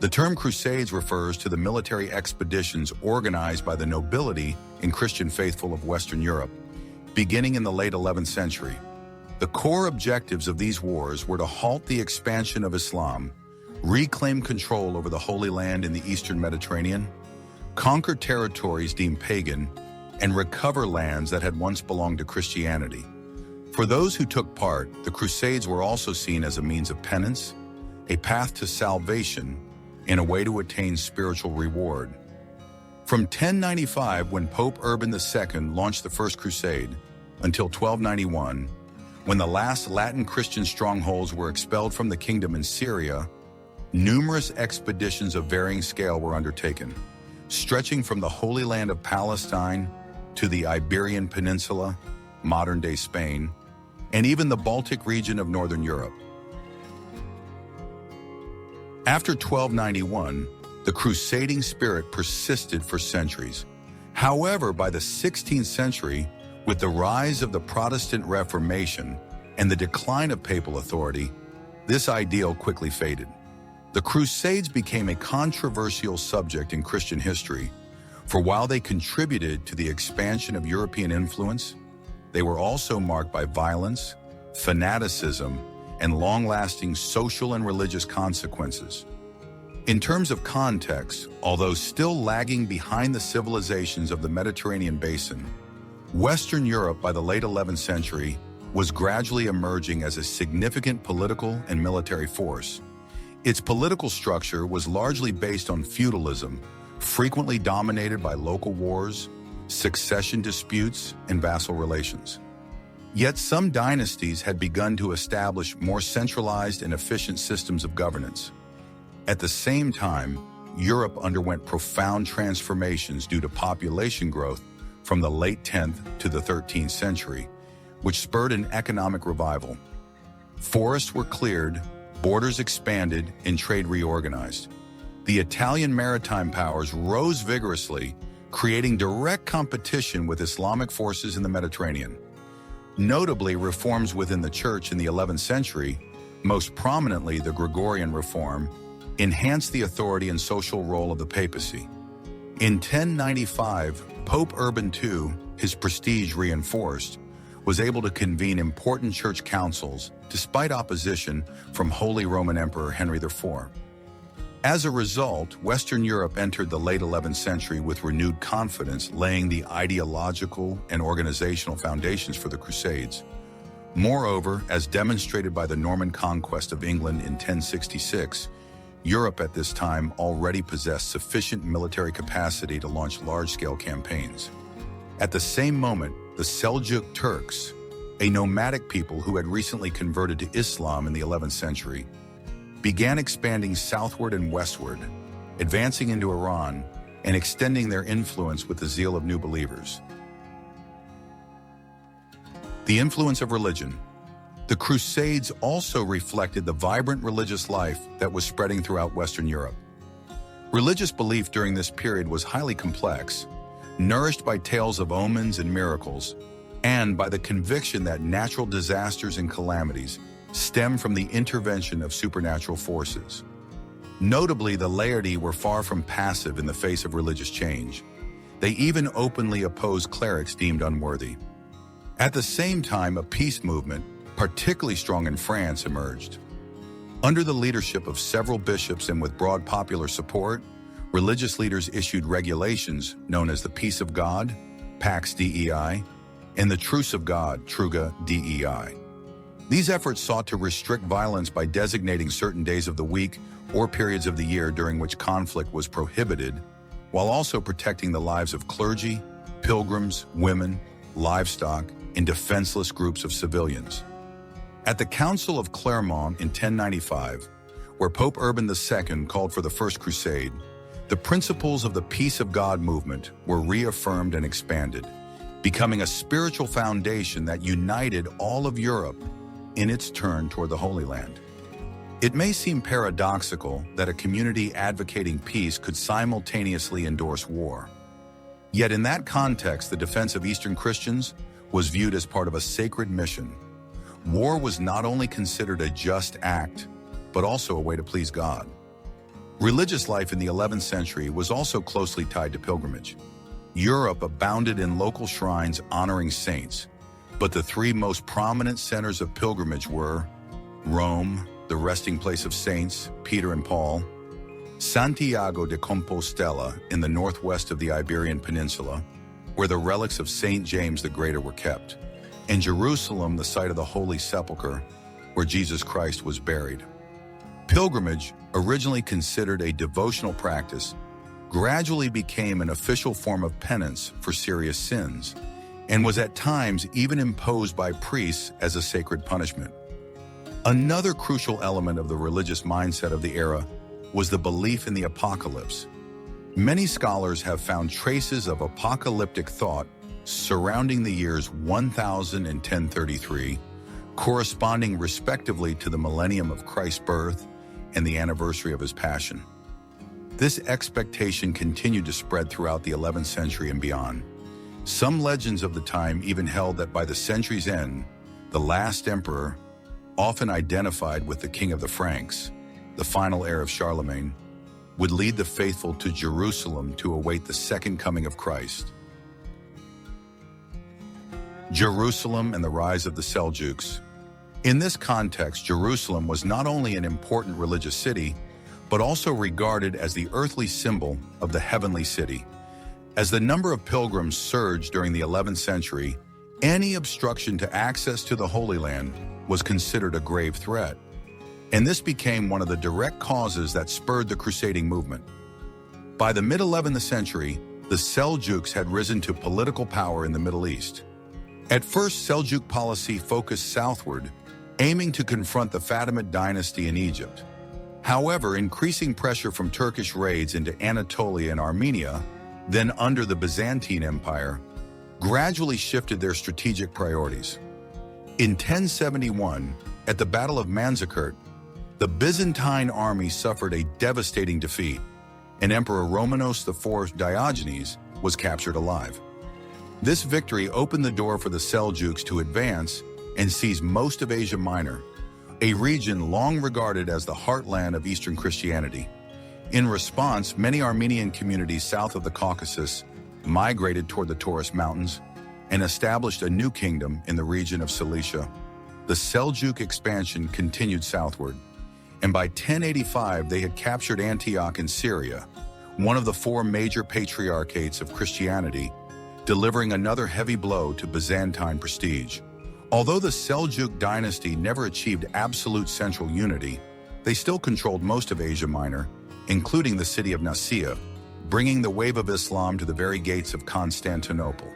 The term Crusades refers to the military expeditions organized by the nobility and Christian faithful of Western Europe, beginning in the late 11th century. The core objectives of these wars were to halt the expansion of Islam, reclaim control over the Holy Land in the Eastern Mediterranean, conquer territories deemed pagan, and recover lands that had once belonged to Christianity. For those who took part, the Crusades were also seen as a means of penance, a path to salvation, and a way to attain spiritual reward. From 1095, when Pope Urban II launched the First Crusade, until 1291, when the last Latin Christian strongholds were expelled from the kingdom in Syria, numerous expeditions of varying scale were undertaken, stretching from the Holy Land of Palestine to the Iberian Peninsula, modern-day Spain, and even the Baltic region of Northern Europe. After 1291, the crusading spirit persisted for centuries. However, by the 16th century, with the rise of the Protestant Reformation and the decline of papal authority, this ideal quickly faded. The Crusades became a controversial subject in Christian history, for while they contributed to the expansion of European influence, they were also marked by violence, fanaticism, and long-lasting social and religious consequences. In terms of context, although still lagging behind the civilizations of the Mediterranean basin, Western Europe by the late 11th century was gradually emerging as a significant political and military force. Its political structure was largely based on feudalism, frequently dominated by local wars, succession disputes, and vassal relations. Yet some dynasties had begun to establish more centralized and efficient systems of governance. At the same time, Europe underwent profound transformations due to population growth from the late 10th to the 13th century, which spurred an economic revival. Forests were cleared, borders expanded, and trade reorganized. The Italian maritime powers rose vigorously, creating direct competition with Islamic forces in the Mediterranean. Notably, reforms within the Church in the 11th century, most prominently the Gregorian Reform, enhanced the authority and social role of the papacy. In 1095, Pope Urban II, his prestige reinforced, was able to convene important church councils despite opposition from Holy Roman Emperor Henry IV. As a result, Western Europe entered the late 11th century with renewed confidence, laying the ideological and organizational foundations for the Crusades. Moreover, as demonstrated by the Norman conquest of England in 1066, Europe at this time already possessed sufficient military capacity to launch large-scale campaigns. At the same moment, the Seljuk Turks, a nomadic people who had recently converted to Islam in the 11th century, began expanding southward and westward, advancing into Iran and extending their influence with the zeal of new believers. The influence of religion. The Crusades also reflected the vibrant religious life that was spreading throughout Western Europe. Religious belief during this period was highly complex, nourished by tales of omens and miracles, and by the conviction that natural disasters and calamities stem from the intervention of supernatural forces. Notably, the laity were far from passive in the face of religious change. They even openly opposed clerics deemed unworthy. At the same time, a peace movement, particularly strong in France, emerged. Under the leadership of several bishops and with broad popular support, religious leaders issued regulations known as the Peace of God, Pax Dei, and the Truce of God, Truga Dei. These efforts sought to restrict violence by designating certain days of the week or periods of the year during which conflict was prohibited, while also protecting the lives of clergy, pilgrims, women, livestock, and defenseless groups of civilians. At the Council of Clermont in 1095, where Pope Urban II called for the First Crusade, the principles of the Peace of God movement were reaffirmed and expanded, becoming a spiritual foundation that united all of Europe in its turn toward the Holy Land. It may seem paradoxical that a community advocating peace could simultaneously endorse war. Yet in that context, the defense of Eastern Christians was viewed as part of a sacred mission. War was not only considered a just act, but also a way to please God. Religious life in the 11th century was also closely tied to pilgrimage. Europe abounded in local shrines honoring saints, but the three most prominent centers of pilgrimage were Rome, the resting place of saints, Peter and Paul; Santiago de Compostela in the northwest of the Iberian Peninsula, where the relics of Saint James the Greater were kept; and Jerusalem, the site of the Holy Sepulchre, where Jesus Christ was buried. Pilgrimage, originally considered a devotional practice, gradually became an official form of penance for serious sins, and was at times even imposed by priests as a sacred punishment. Another crucial element of the religious mindset of the era was the belief in the apocalypse. Many scholars have found traces of apocalyptic thought surrounding the years 1000 and 1033, corresponding respectively to the millennium of Christ's birth and the anniversary of his passion. This expectation continued to spread throughout the 11th century and beyond. Some legends of the time even held that by the century's end, the last emperor, often identified with the King of the Franks, the final heir of Charlemagne, would lead the faithful to Jerusalem to await the second coming of Christ. Jerusalem and the rise of the Seljuks. In this context, Jerusalem was not only an important religious city, but also regarded as the earthly symbol of the heavenly city. As the number of pilgrims surged during the 11th century, any obstruction to access to the Holy Land was considered a grave threat. And this became one of the direct causes that spurred the crusading movement. By the mid-11th century, the Seljuks had risen to political power in the Middle East. At first, Seljuk policy focused southward, aiming to confront the Fatimid dynasty in Egypt. However, increasing pressure from Turkish raids into Anatolia and Armenia, then under the Byzantine Empire, gradually shifted their strategic priorities. In 1071, at the Battle of Manzikert, the Byzantine army suffered a devastating defeat, and Emperor Romanos IV Diogenes was captured alive. This victory opened the door for the Seljuks to advance and seize most of Asia Minor, a region long regarded as the heartland of Eastern Christianity. In response, many Armenian communities south of the Caucasus migrated toward the Taurus Mountains and established a new kingdom in the region of Cilicia. The Seljuk expansion continued southward, and by 1085 they had captured Antioch in Syria, one of the four major patriarchates of Christianity, delivering another heavy blow to Byzantine prestige. Although the Seljuk dynasty never achieved absolute central unity, they still controlled most of Asia Minor, including the city of Nicaea, bringing the wave of Islam to the very gates of Constantinople.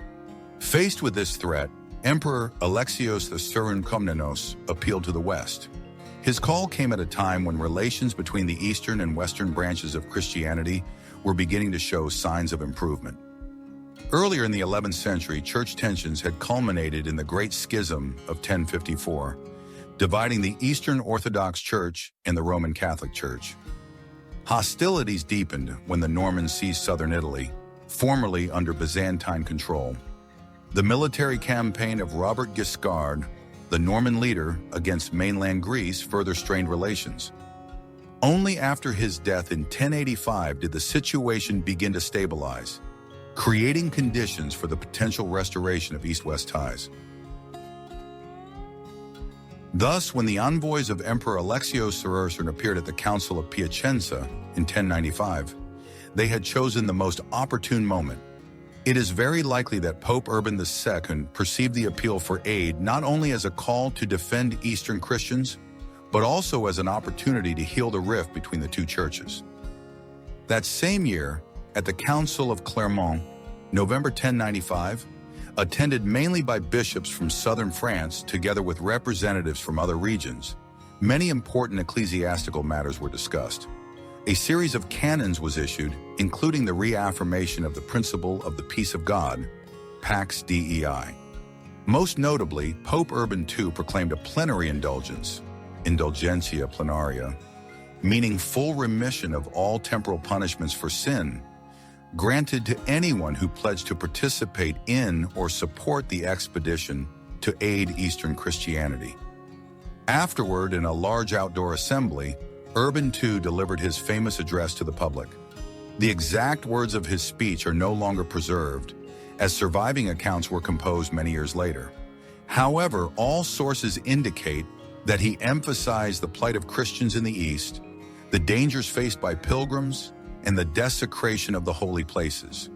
Faced with this threat, Emperor Alexios III Komnenos appealed to the West. His call came at a time when relations between the eastern and western branches of Christianity were beginning to show signs of improvement. Earlier in the 11th century, church tensions had culminated in the Great Schism of 1054, dividing the Eastern Orthodox Church and the Roman Catholic Church. Hostilities deepened when the Normans seized southern Italy, formerly under Byzantine control. The military campaign of Robert Guiscard, the Norman leader, against mainland Greece further strained relations. Only after his death in 1085 did the situation begin to stabilize, creating conditions for the potential restoration of East-West ties. Thus, when the envoys of Emperor Alexios III appeared at the Council of Piacenza in 1095, they had chosen the most opportune moment. It is very likely that Pope Urban II perceived the appeal for aid not only as a call to defend Eastern Christians, but also as an opportunity to heal the rift between the two churches. That same year, at the Council of Clermont, November 1095, attended mainly by bishops from southern France together with representatives from other regions, many important ecclesiastical matters were discussed. A series of canons was issued, including the reaffirmation of the principle of the peace of God, Pax Dei. Most notably, Pope Urban II proclaimed a plenary indulgence, Indulgentia Plenaria, meaning full remission of all temporal punishments for sin, granted to anyone who pledged to participate in or support the expedition to aid Eastern Christianity. Afterward, in a large outdoor assembly, Urban II delivered his famous address to the public. The exact words of his speech are no longer preserved, as surviving accounts were composed many years later. However, all sources indicate that he emphasized the plight of Christians in the East, the dangers faced by pilgrims, and the desecration of the holy places.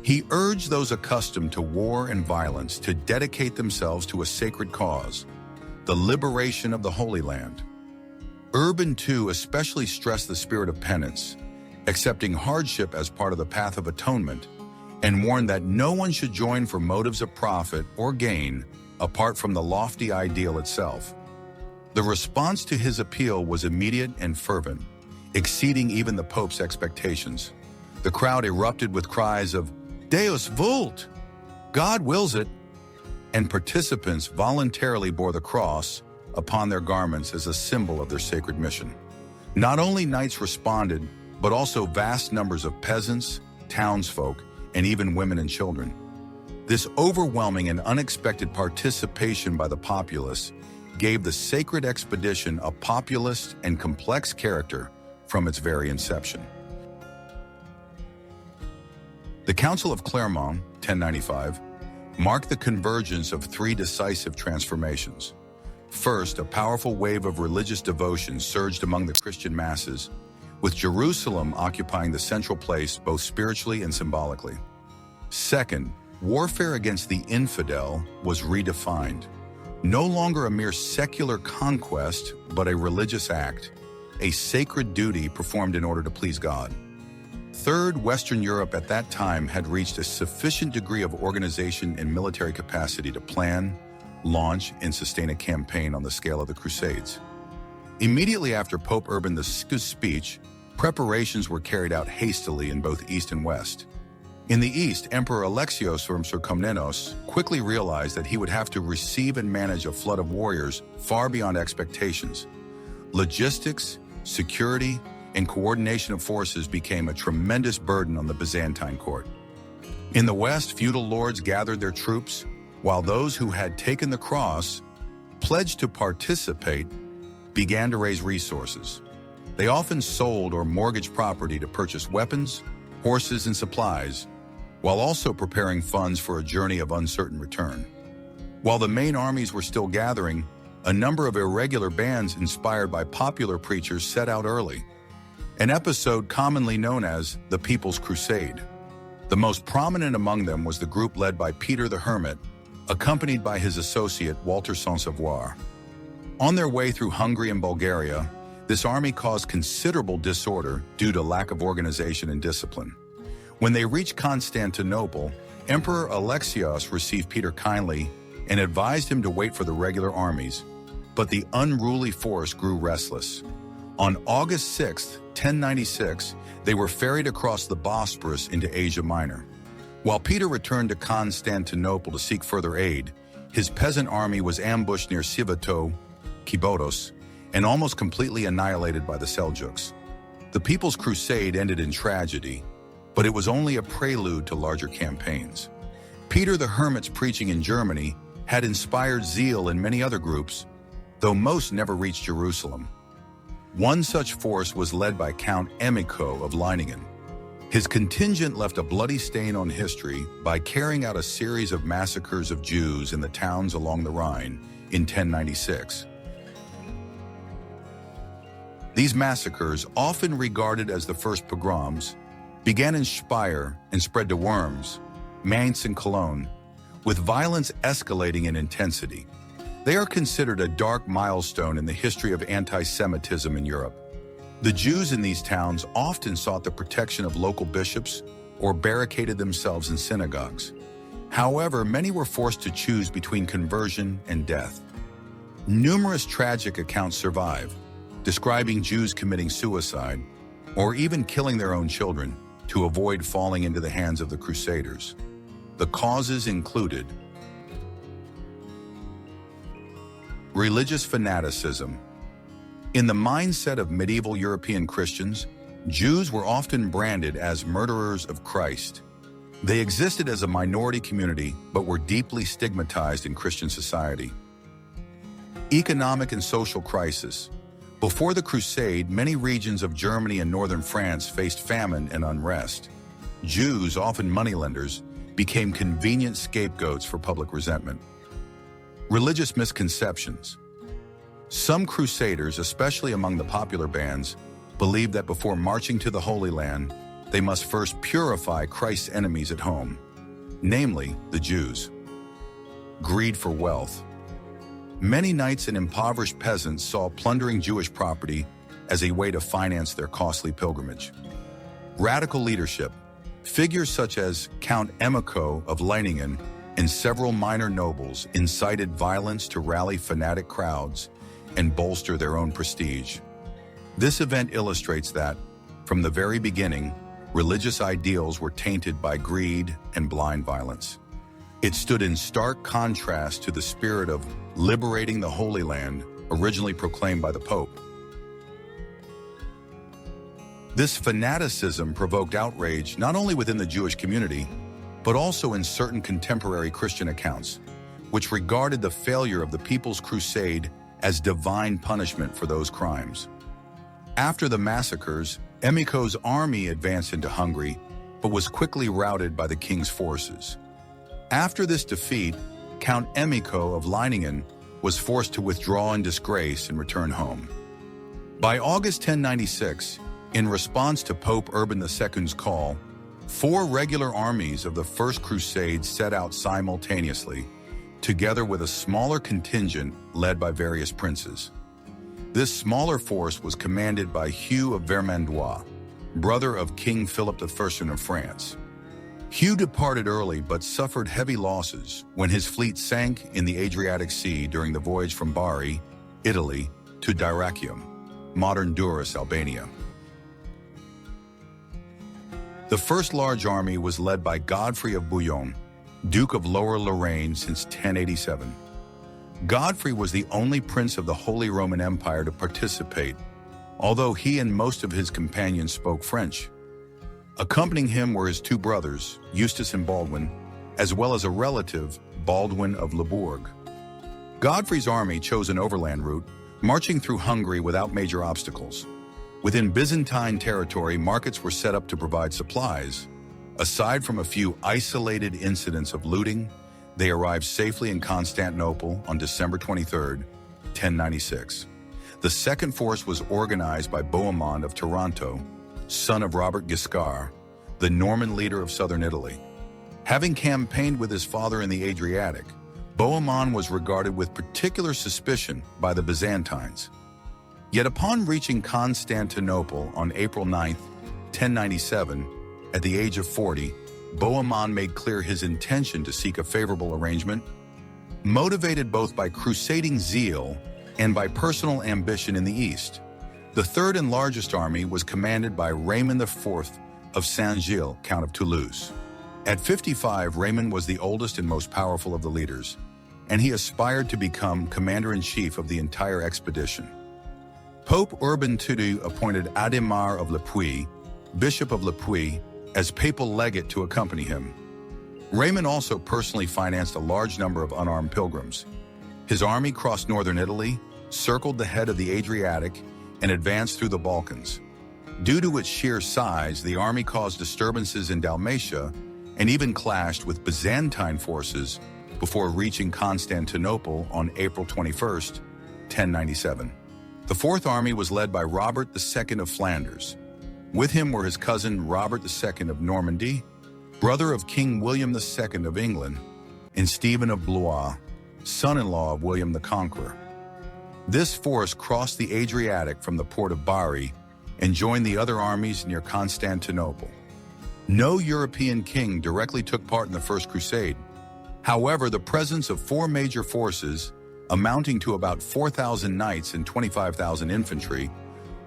He urged those accustomed to war and violence to dedicate themselves to a sacred cause, the liberation of the Holy Land. Urban II especially stressed the spirit of penance, accepting hardship as part of the path of atonement, and warned that no one should join for motives of profit or gain apart from the lofty ideal itself. The response to his appeal was immediate and fervent, exceeding even the Pope's expectations. The crowd erupted with cries of "Deus vult!" God wills it, and participants voluntarily bore the cross upon their garments as a symbol of their sacred mission. Not only knights responded, but also vast numbers of peasants, townsfolk, and even women and children. This overwhelming and unexpected participation by the populace gave the sacred expedition a populist and complex character from its very inception. The Council of Clermont, 1095, marked the convergence of three decisive transformations. First, a powerful wave of religious devotion surged among the Christian masses, with Jerusalem occupying the central place both spiritually and symbolically. Second, warfare against the infidel was redefined. No longer a mere secular conquest, but a religious act, a sacred duty performed in order to please God. Third, Western Europe at that time had reached a sufficient degree of organization and military capacity to plan, launch, and sustain a campaign on the scale of the Crusades. Immediately after Pope Urban II's speech, preparations were carried out hastily in both East and West. In the East, Emperor Alexios from Komnenos quickly realized that he would have to receive and manage a flood of warriors far beyond expectations. Logistics, security, and coordination of forces became a tremendous burden on the Byzantine court. In the West, feudal lords gathered their troops, while those who had taken the cross, pledged to participate, began to raise resources. They often sold or mortgaged property to purchase weapons, horses, and supplies, while also preparing funds for a journey of uncertain return. While the main armies were still gathering, a number of irregular bands inspired by popular preachers set out early, an episode commonly known as the People's Crusade. The most prominent among them was the group led by Peter the Hermit, accompanied by his associate Walter Saint-Sauveur. On their way through Hungary and Bulgaria, this army caused considerable disorder due to lack of organization and discipline. When they reached Constantinople, Emperor Alexios received Peter kindly and advised him to wait for the regular armies, but the unruly force grew restless. On August 6, 1096, they were ferried across the Bosporus into Asia Minor. While Peter returned to Constantinople to seek further aid, his peasant army was ambushed near Sivato, Kibotos, and almost completely annihilated by the Seljuks. The People's Crusade ended in tragedy, but it was only a prelude to larger campaigns. Peter the Hermit's preaching in Germany had inspired zeal in many other groups, though most never reached Jerusalem. One such force was led by Count Emico of Leiningen. His contingent left a bloody stain on history by carrying out a series of massacres of Jews in the towns along the Rhine in 1096. These massacres, often regarded as the first pogroms, began in Speyer and spread to Worms, Mainz, and Cologne, with violence escalating in intensity. They are considered a dark milestone in the history of anti-Semitism in Europe. The Jews in these towns often sought the protection of local bishops or barricaded themselves in synagogues. However, many were forced to choose between conversion and death. Numerous tragic accounts survive, describing Jews committing suicide or even killing their own children to avoid falling into the hands of the Crusaders. The causes included religious fanaticism. In the mindset of medieval European Christians, Jews were often branded as murderers of Christ. They existed as a minority community but were deeply stigmatized in Christian society. Economic and social crisis. Before the Crusade, many regions of Germany and northern France faced famine and unrest. Jews, often moneylenders, became convenient scapegoats for public resentment. Religious misconceptions. Some crusaders, especially among the popular bands, believed that before marching to the Holy Land, they must first purify Christ's enemies at home, namely the Jews. Greed for wealth. Many knights and impoverished peasants saw plundering Jewish property as a way to finance their costly pilgrimage. Radical leadership. Figures such as Count Emico of Leiningen and several minor nobles incited violence to rally fanatic crowds and bolster their own prestige. This event illustrates that, from the very beginning, religious ideals were tainted by greed and blind violence. It stood in stark contrast to the spirit of liberating the Holy Land originally proclaimed by the Pope. This fanaticism provoked outrage not only within the Jewish community, but also in certain contemporary Christian accounts, which regarded the failure of the People's Crusade as divine punishment for those crimes. After the massacres, Emico's army advanced into Hungary, but was quickly routed by the king's forces. After this defeat, Count Emico of Leiningen was forced to withdraw in disgrace and return home. By August 1096, in response to Pope Urban II's call, 4 regular armies of the First Crusade set out simultaneously, together with a smaller contingent led by various princes. This smaller force was commanded by Hugh of Vermandois, brother of King Philip I of France. Hugh departed early but suffered heavy losses when his fleet sank in the Adriatic Sea during the voyage from Bari, Italy, to Dyrrhachium, modern Durrës, Albania. The first large army was led by Godfrey of Bouillon, Duke of Lower Lorraine since 1087. Godfrey was the only prince of the Holy Roman Empire to participate, although he and most of his companions spoke French. Accompanying him were his 2 brothers, Eustace and Baldwin, as well as a relative, Baldwin of Labourg. Godfrey's army chose an overland route, marching through Hungary without major obstacles. Within Byzantine territory, markets were set up to provide supplies. Aside from a few isolated incidents of looting, they arrived safely in Constantinople on December 23, 1096. The second force was organized by Bohemond of Taranto, son of Robert Guiscard, the Norman leader of southern Italy. Having campaigned with his father in the Adriatic, Bohemond was regarded with particular suspicion by the Byzantines. Yet upon reaching Constantinople on April 9, 1097, at the age of 40, Bohemond made clear his intention to seek a favorable arrangement. Motivated both by crusading zeal and by personal ambition in the east, the third and largest army was commanded by Raymond IV of Saint-Gilles, Count of Toulouse. At 55, Raymond was the oldest and most powerful of the leaders, and he aspired to become commander-in-chief of the entire expedition. Pope Urban II appointed Adhemar of Le Puy, Bishop of Le Puy, as papal legate to accompany him. Raymond also personally financed a large number of unarmed pilgrims. His army crossed northern Italy, circled the head of the Adriatic, and advanced through the Balkans. Due to its sheer size, the army caused disturbances in Dalmatia and even clashed with Byzantine forces before reaching Constantinople on April 21, 1097. The Fourth Army was led by Robert II of Flanders. With him were his cousin Robert II of Normandy, brother of King William II of England, and Stephen of Blois, son-in-law of William the Conqueror. This force crossed the Adriatic from the port of Bari and joined the other armies near Constantinople. No European king directly took part in the First Crusade. However, the presence of 4 major forces, amounting to about 4,000 knights and 25,000 infantry,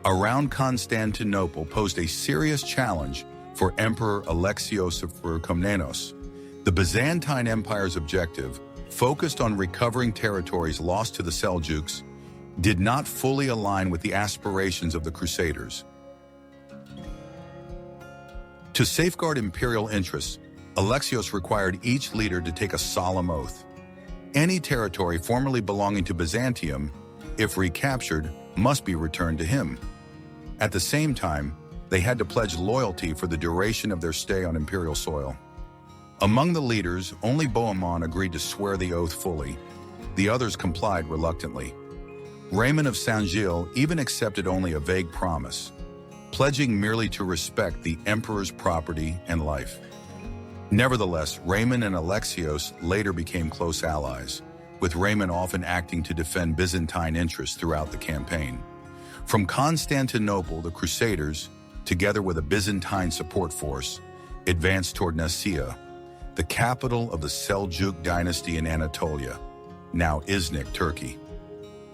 around Constantinople posed a serious challenge for Emperor Alexios of Komnenos. The Byzantine Empire's objective, focused on recovering territories lost to the Seljuks, did not fully align with the aspirations of the Crusaders. To safeguard imperial interests, Alexios required each leader to take a solemn oath. Any territory formerly belonging to Byzantium if recaptured, must be returned to him. At the same time, they had to pledge loyalty for the duration of their stay on imperial soil. Among the leaders, only Bohemond agreed to swear the oath fully. The others complied reluctantly. Raymond of Saint-Gilles even accepted only a vague promise, pledging merely to respect the emperor's property and life. Nevertheless, Raymond and Alexios later became close allies, with Raymond often acting to defend Byzantine interests throughout the campaign. From Constantinople, the Crusaders, together with a Byzantine support force, advanced toward Nicaea, the capital of the Seljuk dynasty in Anatolia, now Iznik, Turkey.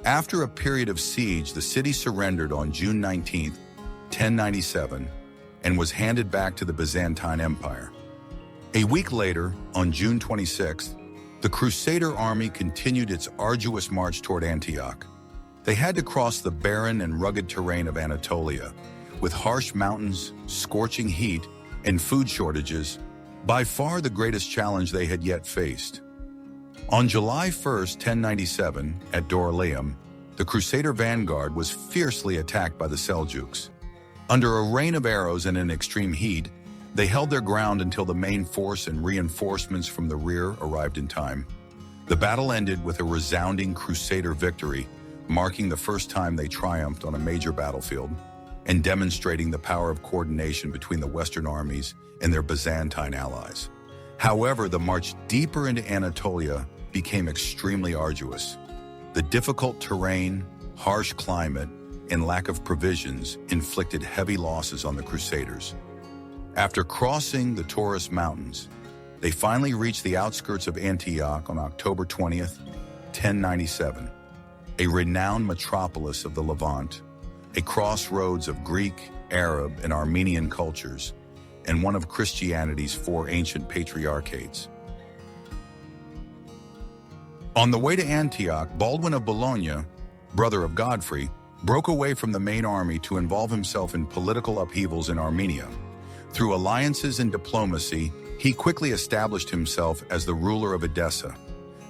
After a period of siege, the city surrendered on June 19, 1097, and was handed back to the Byzantine Empire. A week later, on June 26, the Crusader army continued its arduous march toward Antioch. They had to cross the barren and rugged terrain of Anatolia, with harsh mountains, scorching heat, and food shortages, by far the greatest challenge they had yet faced. On July 1, 1097, at Dorylaeum, the Crusader vanguard was fiercely attacked by the Seljuks. Under a rain of arrows and in extreme heat, they held their ground until the main force and reinforcements from the rear arrived in time. The battle ended with a resounding Crusader victory, marking the first time they triumphed on a major battlefield, and demonstrating the power of coordination between the Western armies and their Byzantine allies. However, the march deeper into Anatolia became extremely arduous. The difficult terrain, harsh climate, and lack of provisions inflicted heavy losses on the Crusaders. After crossing the Taurus Mountains, they finally reached the outskirts of Antioch on October 20th, 1097, a renowned metropolis of the Levant, a crossroads of Greek, Arab, and Armenian cultures, and one of Christianity's four ancient patriarchates. On the way to Antioch, Baldwin of Bologna, brother of Godfrey, broke away from the main army to involve himself in political upheavals in Armenia. Through alliances and diplomacy, he quickly established himself as the ruler of Edessa.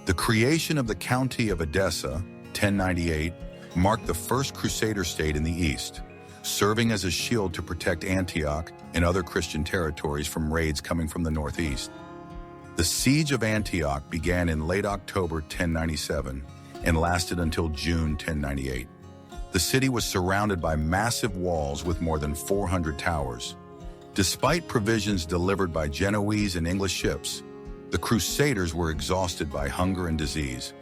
The creation of the County of Edessa, 1098, marked the first Crusader state in the East, serving as a shield to protect Antioch and other Christian territories from raids coming from the northeast. The siege of Antioch began in late October 1097 and lasted until June 1098. The city was surrounded by massive walls with more than 400 towers. Despite provisions delivered by Genoese and English ships, the Crusaders were exhausted by hunger and disease.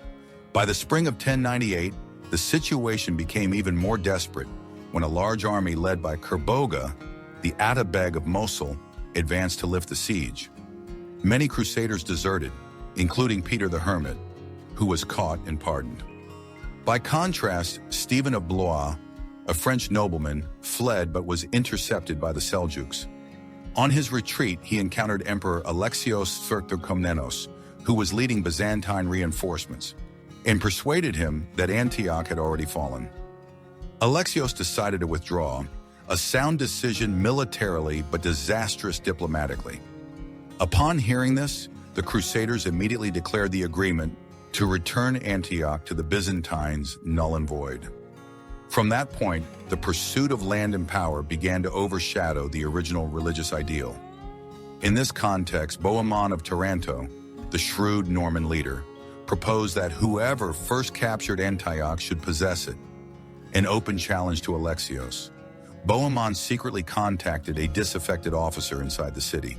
By the spring of 1098, the situation became even more desperate when a large army led by Kerboga, the Atabeg of Mosul, advanced to lift the siege. Many Crusaders deserted, including Peter the Hermit, who was caught and pardoned. By contrast, Stephen of Blois, a French nobleman, fled but was intercepted by the Seljuks. On his retreat, he encountered Emperor Alexios Komnenos, who was leading Byzantine reinforcements, and persuaded him that Antioch had already fallen. Alexios decided to withdraw, a sound decision militarily but disastrous diplomatically. Upon hearing this, the Crusaders immediately declared the agreement to return Antioch to the Byzantines null and void. From that point, the pursuit of land and power began to overshadow the original religious ideal. In this context, Bohemond of Taranto, the shrewd Norman leader, proposed that whoever first captured Antioch should possess it, an open challenge to Alexios. Bohemond secretly contacted a disaffected officer inside the city.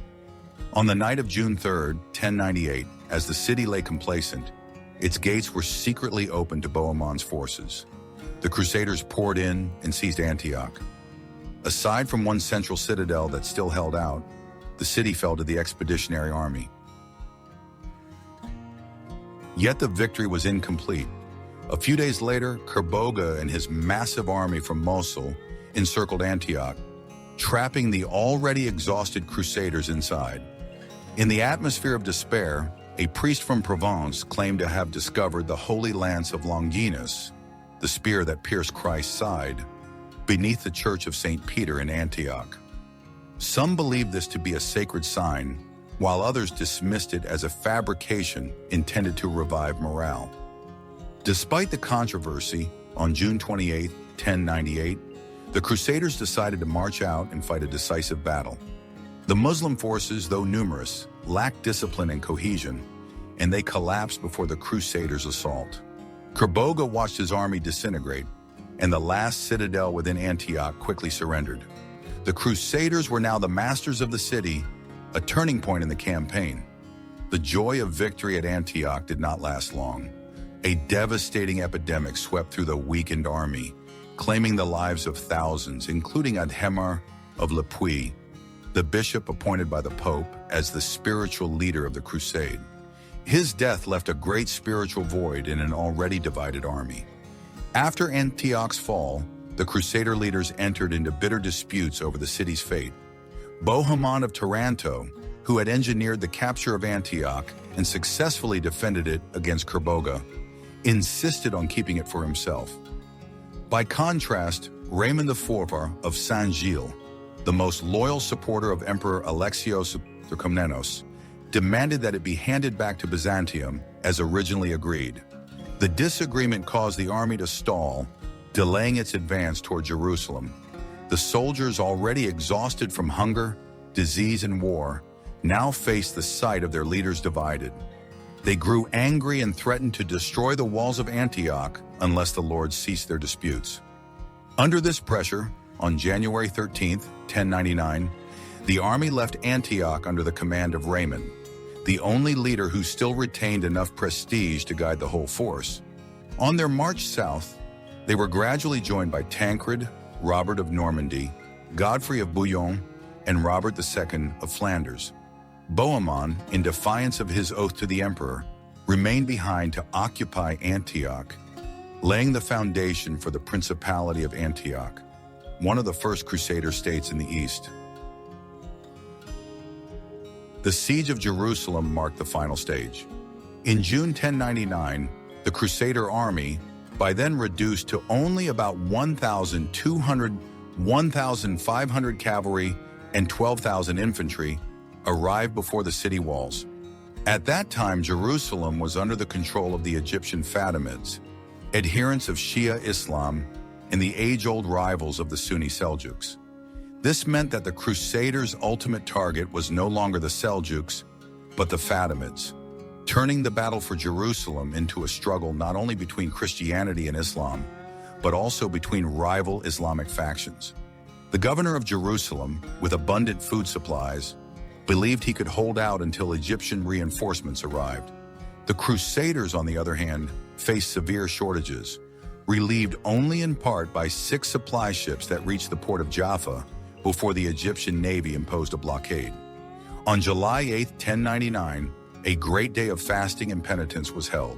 On the night of June 3, 1098, as the city lay complacent, its gates were secretly opened to Bohemond's forces. The Crusaders poured in and seized Antioch. Aside from one central citadel that still held out, the city fell to the expeditionary army. Yet the victory was incomplete. A few days later, Kerboga and his massive army from Mosul encircled Antioch, trapping the already exhausted Crusaders inside. In the atmosphere of despair, a priest from Provence claimed to have discovered the holy lance of Longinus, the spear that pierced Christ's side, beneath the church of St. Peter in Antioch. Some believed this to be a sacred sign, while others dismissed it as a fabrication intended to revive morale. Despite the controversy, On June 28, 1098, the Crusaders decided to march out and fight a decisive battle. The Muslim forces, though numerous, lacked discipline and cohesion, and they collapsed before the Crusaders' assault. Kerboga watched his army disintegrate, and the last citadel within Antioch quickly surrendered. The Crusaders were now the masters of the city, a turning point in the campaign. The joy of victory at Antioch did not last long. A devastating epidemic swept through the weakened army, claiming the lives of thousands, including Adhemar of Le Puy, the bishop appointed by the Pope as the spiritual leader of the crusade. His death left a great spiritual void in an already divided army. After Antioch's fall, the Crusader leaders entered into bitter disputes over the city's fate. Bohemond of Taranto, who had engineered the capture of Antioch and successfully defended it against Kerboga, insisted on keeping it for himself. By contrast, Raymond IV of Saint-Gilles, the most loyal supporter of Emperor Alexios of Komnenos, demanded that it be handed back to Byzantium as originally agreed. The disagreement caused the army to stall, delaying its advance toward Jerusalem. The soldiers, already exhausted from hunger, disease, and war, now faced the sight of their leaders divided. They grew angry and threatened to destroy the walls of Antioch unless the Lord ceased their disputes. Under this pressure, on January 13, 1099, the army left Antioch under the command of Raymond, the only leader who still retained enough prestige to guide the whole force. On their march south, they were gradually joined by Tancred, Robert of Normandy, Godfrey of Bouillon, and Robert II of Flanders. Bohemond, in defiance of his oath to the emperor, remained behind to occupy Antioch, laying the foundation for the Principality of Antioch, one of the first Crusader states in the East. The siege of Jerusalem marked the final stage. In June 1099, the Crusader army, by then reduced to only about 1,500 cavalry and 12,000 infantry, arrived before the city walls. At that time, Jerusalem was under the control of the Egyptian Fatimids, adherents of Shia Islam and the age-old rivals of the Sunni Seljuks. This meant that the Crusaders' ultimate target was no longer the Seljuks, but the Fatimids, turning the battle for Jerusalem into a struggle not only between Christianity and Islam, but also between rival Islamic factions. The governor of Jerusalem, with abundant food supplies, believed he could hold out until Egyptian reinforcements arrived. The Crusaders, on the other hand, faced severe shortages, relieved only in part by 6 supply ships that reached the port of Jaffa before the Egyptian navy imposed a blockade. On July 8, 1099, a great day of fasting and penitence was held.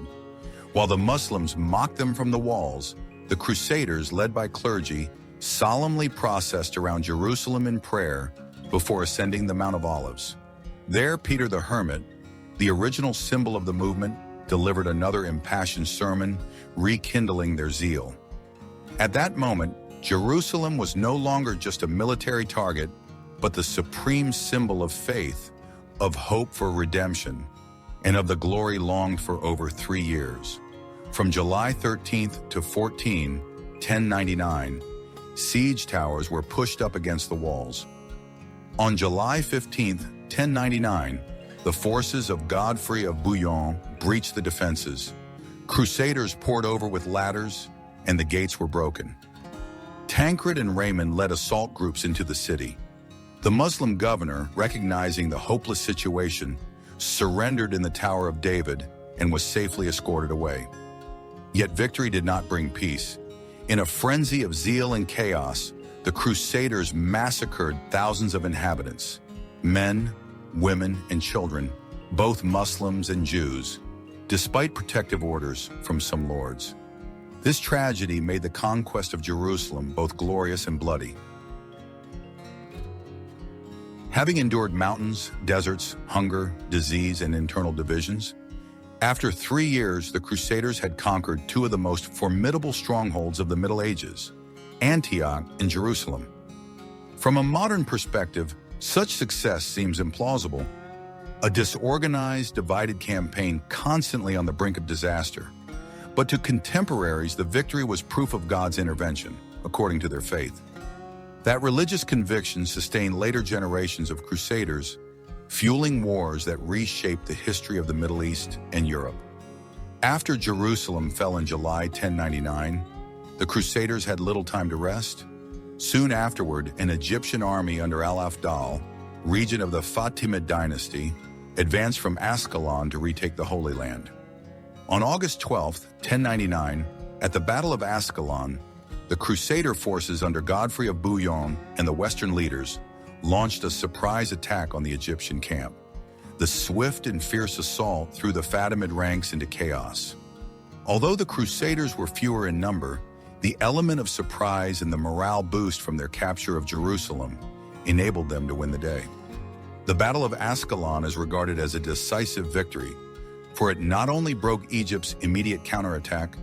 While the Muslims mocked them from the walls, the Crusaders, led by clergy, solemnly processed around Jerusalem in prayer before ascending the Mount of Olives. There, Peter the Hermit, the original symbol of the movement, delivered another impassioned sermon, rekindling their zeal. At that moment, Jerusalem was no longer just a military target, but the supreme symbol of faith, of hope for redemption, and of the glory longed for over 3 years. From July 13th to 14, 1099, siege towers were pushed up against the walls. On July 15th, 1099, the forces of Godfrey of Bouillon breached the defenses. Crusaders poured over with ladders, and the gates were broken. Tancred and Raymond led assault groups into the city. The Muslim governor, recognizing the hopeless situation, surrendered in the Tower of David and was safely escorted away. Yet victory did not bring peace. In a frenzy of zeal and chaos, the Crusaders massacred thousands of inhabitants, men, women, and children, both Muslims and Jews, despite protective orders from some lords. This tragedy made the conquest of Jerusalem both glorious and bloody. Having endured mountains, deserts, hunger, disease, and internal divisions, after 3 years, the Crusaders had conquered 2 of the most formidable strongholds of the Middle Ages, Antioch and Jerusalem. From a modern perspective, such success seems implausible. A disorganized, divided campaign constantly on the brink of disaster. But to contemporaries, the victory was proof of God's intervention, according to their faith. That religious conviction sustained later generations of crusaders, fueling wars that reshaped the history of the Middle East and Europe. After Jerusalem fell in July 1099, the Crusaders had little time to rest. Soon afterward, an Egyptian army under Al-Afdal, regent of the Fatimid dynasty, advanced from Ascalon to retake the Holy Land. On August 12, 1099, at the Battle of Ascalon, the Crusader forces under Godfrey of Bouillon and the Western leaders launched a surprise attack on the Egyptian camp. The swift and fierce assault threw the Fatimid ranks into chaos. Although the Crusaders were fewer in number, the element of surprise and the morale boost from their capture of Jerusalem enabled them to win the day. The Battle of Ascalon is regarded as a decisive victory, for it not only broke Egypt's immediate counterattack,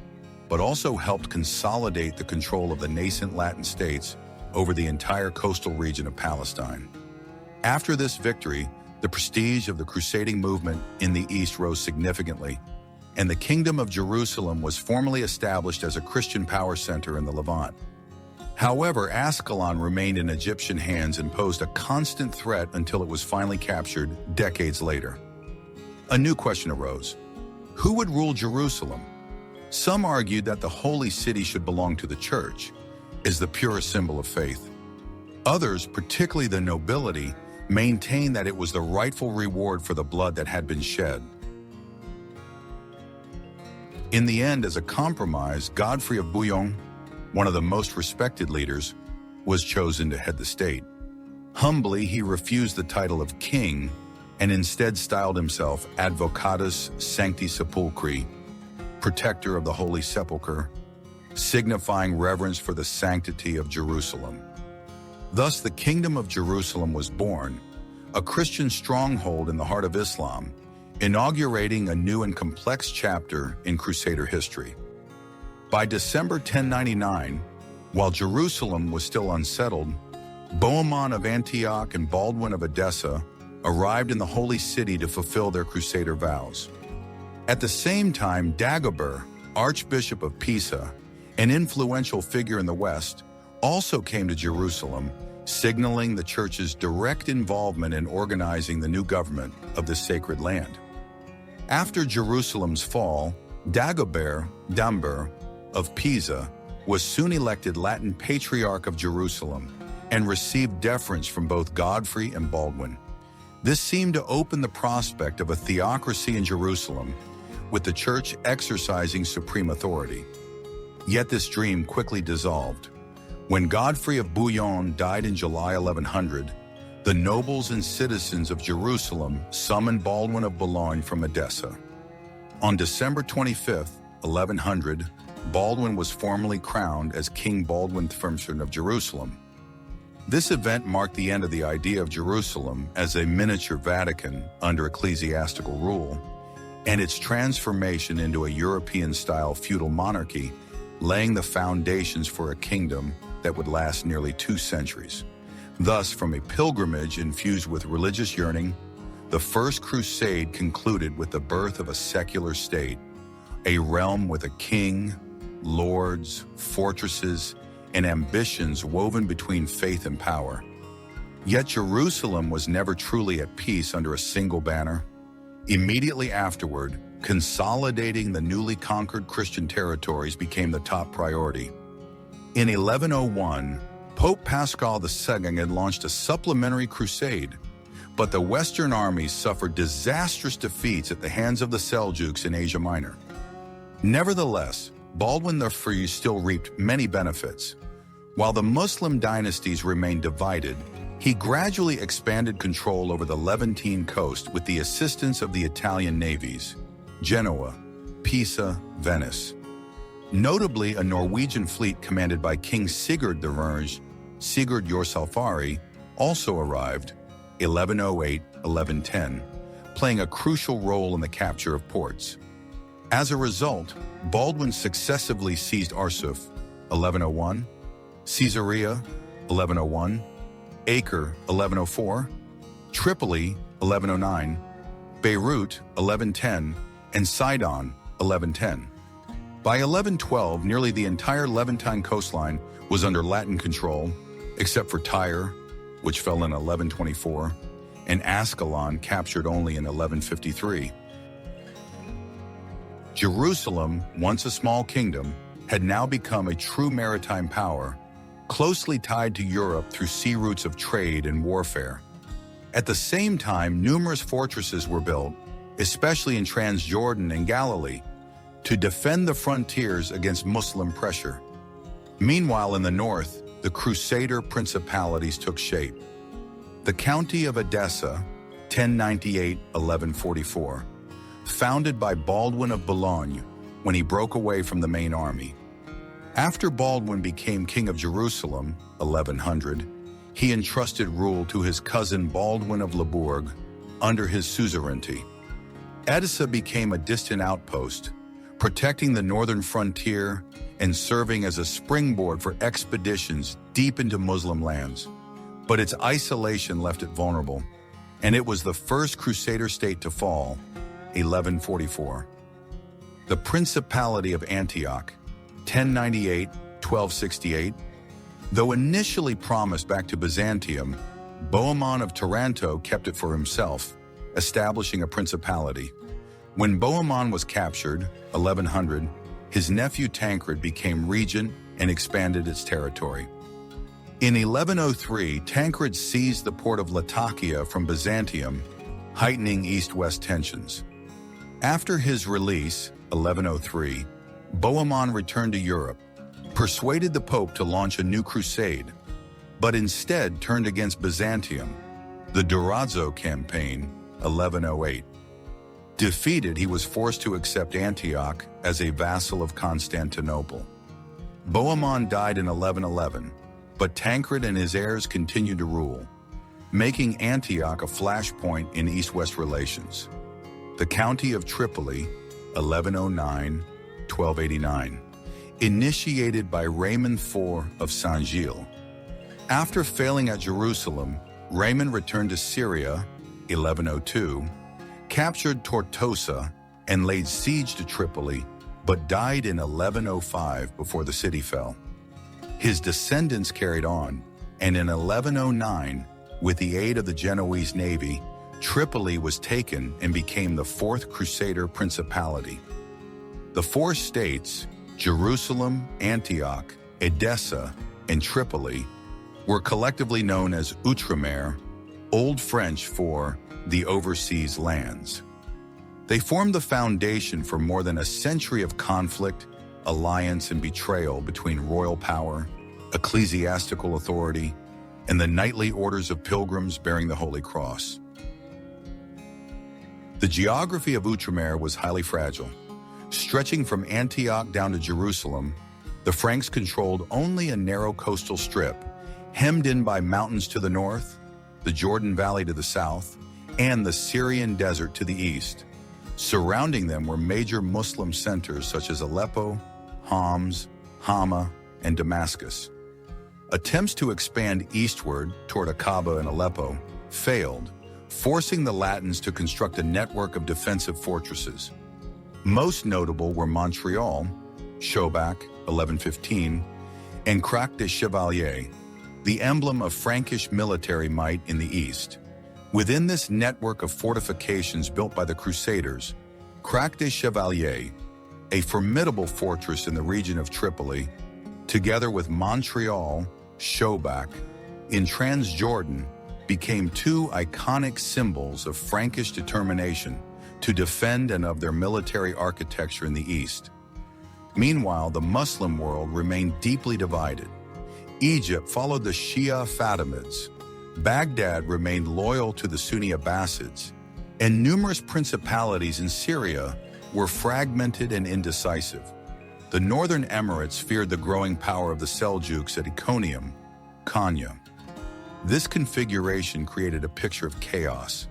but also helped consolidate the control of the nascent Latin states over the entire coastal region of Palestine. After this victory, the prestige of the crusading movement in the East rose significantly, and the Kingdom of Jerusalem was formally established as a Christian power center in the Levant. However, Ascalon remained in Egyptian hands and posed a constant threat until it was finally captured decades later. A new question arose. Who would rule Jerusalem? Some argued that the holy city should belong to the church, as the purest symbol of faith. Others, particularly the nobility, maintained that it was the rightful reward for the blood that had been shed. In the end, as a compromise, Godfrey of Bouillon, one of the most respected leaders, was chosen to head the state. Humbly, he refused the title of king and instead styled himself Advocatus Sancti Sepulchri, protector of the Holy Sepulchre, signifying reverence for the sanctity of Jerusalem. Thus, the Kingdom of Jerusalem was born, a Christian stronghold in the heart of Islam, inaugurating a new and complex chapter in Crusader history. By December 1099, while Jerusalem was still unsettled, Bohemond of Antioch and Baldwin of Edessa arrived in the Holy City to fulfill their Crusader vows. At the same time, Dagobert, Archbishop of Pisa, an influential figure in the West, also came to Jerusalem, signaling the Church's direct involvement in organizing the new government of the sacred land. After Jerusalem's fall, Dagobert of Pisa was soon elected Latin Patriarch of Jerusalem and received deference from both Godfrey and Baldwin. This seemed to open the prospect of a theocracy in Jerusalem, with the Church exercising supreme authority. Yet this dream quickly dissolved. When Godfrey of Bouillon died in July 1100, the nobles and citizens of Jerusalem summoned Baldwin of Boulogne from Edessa. On December 25, 1100, Baldwin was formally crowned as King Baldwin III of Jerusalem. This event marked the end of the idea of Jerusalem as a miniature Vatican under ecclesiastical rule, and its transformation into a European-style feudal monarchy, laying the foundations for a kingdom that would last nearly 2 centuries. Thus, from a pilgrimage infused with religious yearning, the First Crusade concluded with the birth of a secular state, a realm with a king, lords, fortresses, and ambitions woven between faith and power. Yet Jerusalem was never truly at peace under a single banner. Immediately afterward, consolidating the newly conquered Christian territories became the top priority. In 1101, Pope Paschal II had launched a supplementary crusade, but the Western armies suffered disastrous defeats at the hands of the Seljuks in Asia Minor. Nevertheless, Baldwin III still reaped many benefits. While the Muslim dynasties remained divided, he gradually expanded control over the Levantine coast with the assistance of the Italian navies, Genoa, Pisa, Venice. Notably, a Norwegian fleet commanded by King Sigurd the Verge, Sigurd Jorsalfari, also arrived, 1108-1110, playing a crucial role in the capture of ports. As a result, Baldwin successively seized Arsuf, 1101, Caesarea, 1101, Acre, 1104, Tripoli, 1109, Beirut, 1110, and Sidon, 1110. By 1112, nearly the entire Levantine coastline was under Latin control, except for Tyre, which fell in 1124, and Ascalon, captured only in 1153. Jerusalem, once a small kingdom, had now become a true maritime power, closely tied to Europe through sea routes of trade and warfare. At the same time, numerous fortresses were built, especially in Transjordan and Galilee, to defend the frontiers against Muslim pressure. Meanwhile, in the north, the Crusader principalities took shape. The county of Edessa, 1098-1144, founded by Baldwin of Boulogne when he broke away from the main army. After Baldwin became king of Jerusalem, 1100, he entrusted rule to his cousin Baldwin of Labourg under his suzerainty. Edessa became a distant outpost, protecting the northern frontier and serving as a springboard for expeditions deep into Muslim lands. But its isolation left it vulnerable, and it was the first Crusader state to fall, 1144. The Principality of Antioch, 1098-1268, though initially promised back to Byzantium, Bohemond of Taranto kept it for himself, establishing a principality. When Bohemond was captured, 1100, his nephew Tancred became regent and expanded its territory. In 1103, Tancred seized the port of Latakia from Byzantium, heightening east-west tensions. After his release, 1103, Bohemond returned to Europe, persuaded the Pope to launch a new crusade, but instead turned against Byzantium, the Durazzo campaign, 1108. Defeated, he was forced to accept Antioch as a vassal of Constantinople. Bohemond died in 1111, but Tancred and his heirs continued to rule, making Antioch a flashpoint in East-West relations. The County of Tripoli, 1109-1289, initiated by Raymond IV of Saint-Gilles. After failing at Jerusalem, Raymond returned to Syria, 1102, captured Tortosa, and laid siege to Tripoli, but died in 1105 before the city fell. His descendants carried on, and in 1109, with the aid of the Genoese navy, Tripoli was taken and became the Fourth Crusader Principality. The four states, Jerusalem, Antioch, Edessa, and Tripoli, were collectively known as Outremer, Old French for the overseas lands. They formed the foundation for more than a century of conflict, alliance, and betrayal between royal power, ecclesiastical authority, and the knightly orders of pilgrims bearing the Holy Cross. The geography of Outremer was highly fragile. Stretching from Antioch down to Jerusalem, the Franks controlled only a narrow coastal strip, hemmed in by mountains to the north, the Jordan Valley to the south, and the Syrian desert to the east. Surrounding them were major Muslim centers such as Aleppo, Homs, Hama, and Damascus. Attempts to expand eastward toward Aqaba and Aleppo failed, forcing the Latins to construct a network of defensive fortresses. Most notable were Montreal, Schobach, 1115, and Crac des Chevaliers, the emblem of Frankish military might in the east. Within this network of fortifications built by the Crusaders, Crac des Chevaliers, a formidable fortress in the region of Tripoli, together with Montreal, Schobach, in Transjordan, became two iconic symbols of Frankish determination to defend and of their military architecture in the east. Meanwhile, the Muslim world remained deeply divided. Egypt followed the Shia Fatimids, Baghdad remained loyal to the Sunni Abbasids, and numerous principalities in Syria were fragmented and indecisive. The northern emirates feared the growing power of the Seljuks at Iconium, Konya. This configuration created a picture of chaos,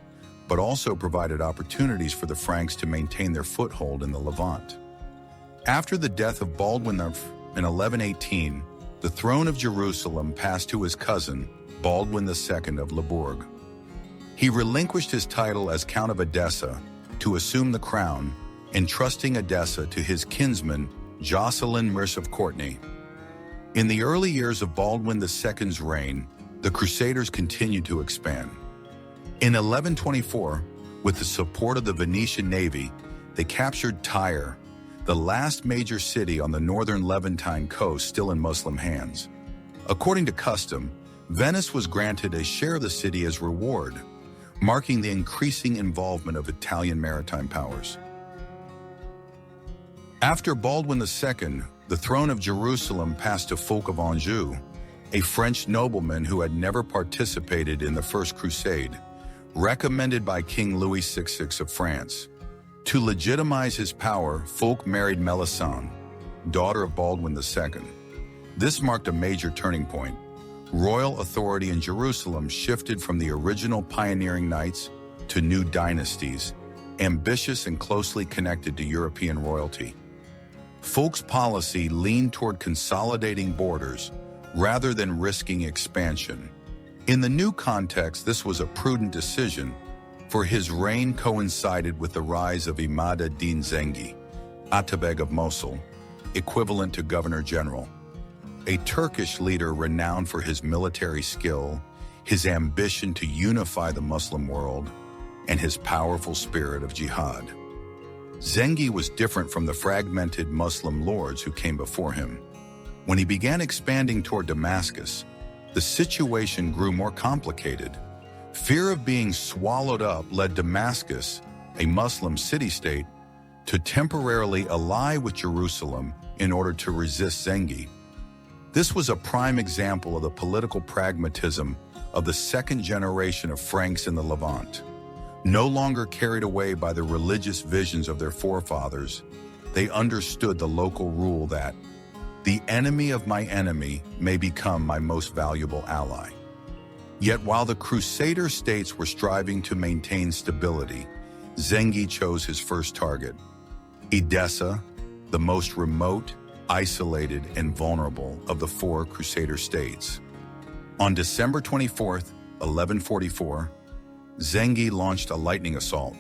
but also provided opportunities for the Franks to maintain their foothold in the Levant. After the death of Baldwin in 1118, the throne of Jerusalem passed to his cousin, Baldwin II of Labourg. He relinquished his title as Count of Edessa to assume the crown, entrusting Edessa to his kinsman, Jocelyn Merce of Courtenay. In the early years of Baldwin II's reign, the Crusaders continued to expand. In 1124, with the support of the Venetian navy, they captured Tyre, the last major city on the northern Levantine coast still in Muslim hands. According to custom, Venice was granted a share of the city as reward, marking the increasing involvement of Italian maritime powers. After Baldwin II, the throne of Jerusalem passed to Fulk of Anjou, a French nobleman who had never participated in the First Crusade, recommended by King Louis XVI of France. To legitimize his power, Fulk married Melisande, daughter of Baldwin II. This marked a major turning point. Royal authority in Jerusalem shifted from the original pioneering knights to new dynasties, ambitious and closely connected to European royalty. Fulk's policy leaned toward consolidating borders rather than risking expansion. In the new context, this was a prudent decision, for his reign coincided with the rise of Imad ad-Din Zengi, Atabeg of Mosul, equivalent to Governor General, a Turkish leader renowned for his military skill, his ambition to unify the Muslim world, and his powerful spirit of jihad. Zengi was different from the fragmented Muslim lords who came before him. When he began expanding toward Damascus, the situation grew more complicated. Fear of being swallowed up led Damascus, a Muslim city-state, to temporarily ally with Jerusalem in order to resist Zengi. This was a prime example of the political pragmatism of the second generation of Franks in the Levant. No longer carried away by the religious visions of their forefathers, they understood the local rule that the enemy of my enemy may become my most valuable ally. Yet while the Crusader states were striving to maintain stability, Zengi chose his first target, Edessa, the most remote, isolated, and vulnerable of the four Crusader states. On December 24, 1144, Zengi launched a lightning assault,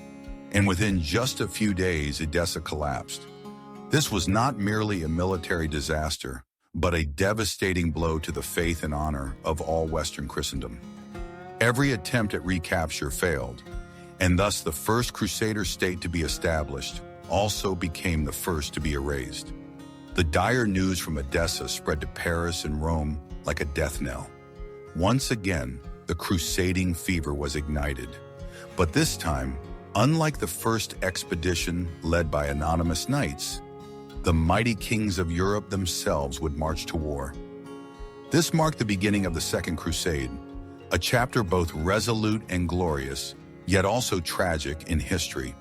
and within just a few days, Edessa collapsed. This was not merely a military disaster, but a devastating blow to the faith and honor of all Western Christendom. Every attempt at recapture failed, and thus the first Crusader state to be established also became the first to be erased. The dire news from Edessa spread to Paris and Rome like a death knell. Once again, the crusading fever was ignited. But this time, unlike the first expedition led by anonymous knights, the mighty kings of Europe themselves would march to war. This marked the beginning of the Second Crusade, a chapter both resolute and glorious, yet also tragic in history.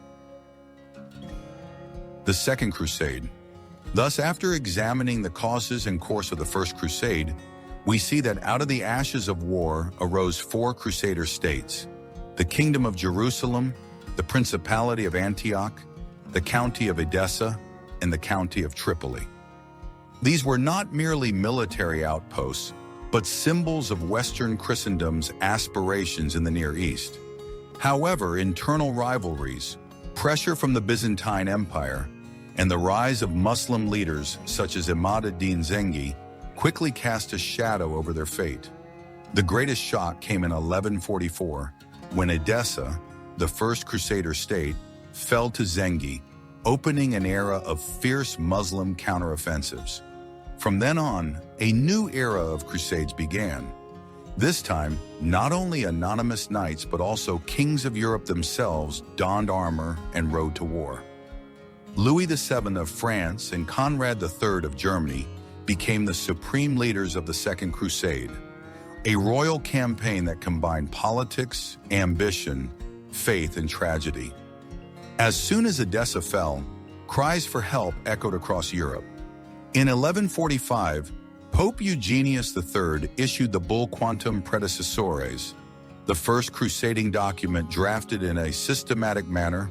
The Second Crusade. Thus, after examining the causes and course of the First Crusade, we see that out of the ashes of war arose four Crusader states: the Kingdom of Jerusalem, the Principality of Antioch, the County of Edessa, and the County of Tripoli. These were not merely military outposts, but symbols of Western Christendom's aspirations in the Near East. However, internal rivalries, pressure from the Byzantine Empire, and the rise of Muslim leaders such as Imad ad-Din Zengi quickly cast a shadow over their fate. The greatest shock came in 1144, when Edessa, the first Crusader state, fell to Zengi, opening an era of fierce Muslim counteroffensives. From then on, a new era of Crusades began. This time, not only anonymous knights but also kings of Europe themselves donned armor and rode to war. Louis VII of France and Conrad III of Germany became the supreme leaders of the Second Crusade, a royal campaign that combined politics, ambition, faith, and tragedy. As soon as Edessa fell, cries for help echoed across Europe. In 1145, Pope Eugenius III issued the Bull Quantum Predecessores, the first crusading document drafted in a systematic manner,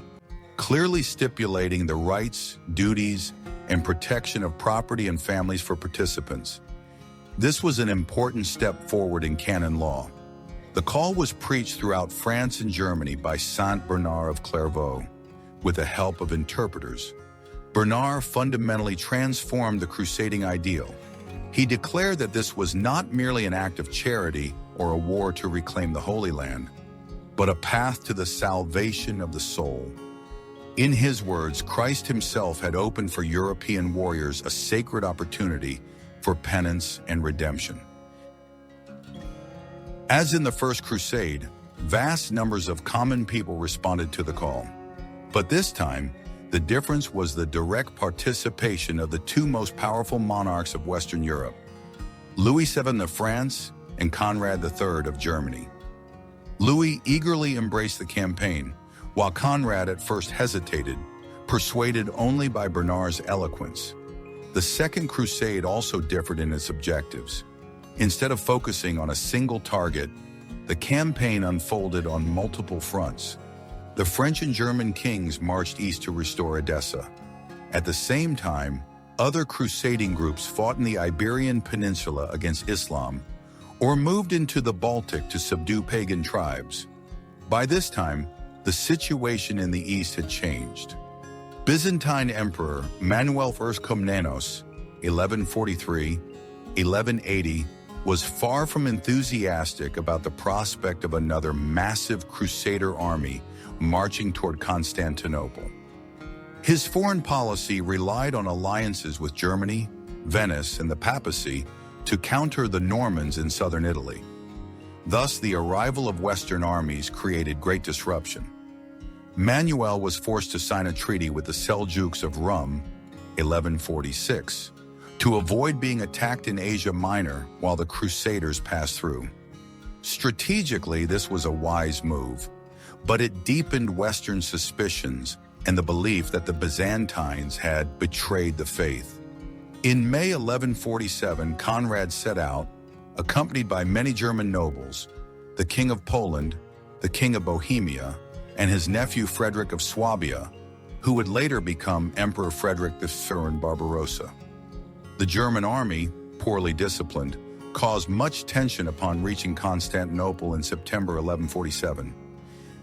clearly stipulating the rights, duties, and protection of property and families for participants. This was an important step forward in canon law. The call was preached throughout France and Germany by Saint Bernard of Clairvaux, with the help of interpreters. Bernard fundamentally transformed the crusading ideal. He declared that this was not merely an act of charity or a war to reclaim the Holy Land, but a path to the salvation of the soul. In his words, Christ himself had opened for European warriors a sacred opportunity for penance and redemption. As in the First Crusade, vast numbers of common people responded to the call. But this time, the difference was the direct participation of the two most powerful monarchs of Western Europe, Louis VII of France and Conrad III of Germany. Louis eagerly embraced the campaign, while Conrad at first hesitated, persuaded only by Bernard's eloquence. The Second Crusade also differed in its objectives. Instead of focusing on a single target, the campaign unfolded on multiple fronts. The French and German kings marched east to restore Edessa. At the same time, other crusading groups fought in the Iberian Peninsula against Islam or moved into the Baltic to subdue pagan tribes. By this time, the situation in the east had changed. Byzantine Emperor Manuel I Komnenos, 1143-1180, was far from enthusiastic about the prospect of another massive crusader army marching toward Constantinople. His foreign policy relied on alliances with Germany, Venice, and the papacy to counter the Normans in southern Italy. Thus, the arrival of Western armies created great disruption. Manuel was forced to sign a treaty with the Seljuks of Rum, 1146, to avoid being attacked in Asia Minor while the Crusaders passed through. Strategically, this was a wise move, but it deepened Western suspicions and the belief that the Byzantines had betrayed the faith. In May 1147, Conrad set out, accompanied by many German nobles, the King of Poland, the King of Bohemia, and his nephew Frederick of Swabia, who would later become Emperor Frederick I Barbarossa. The German army, poorly disciplined, caused much tension upon reaching Constantinople in September 1147.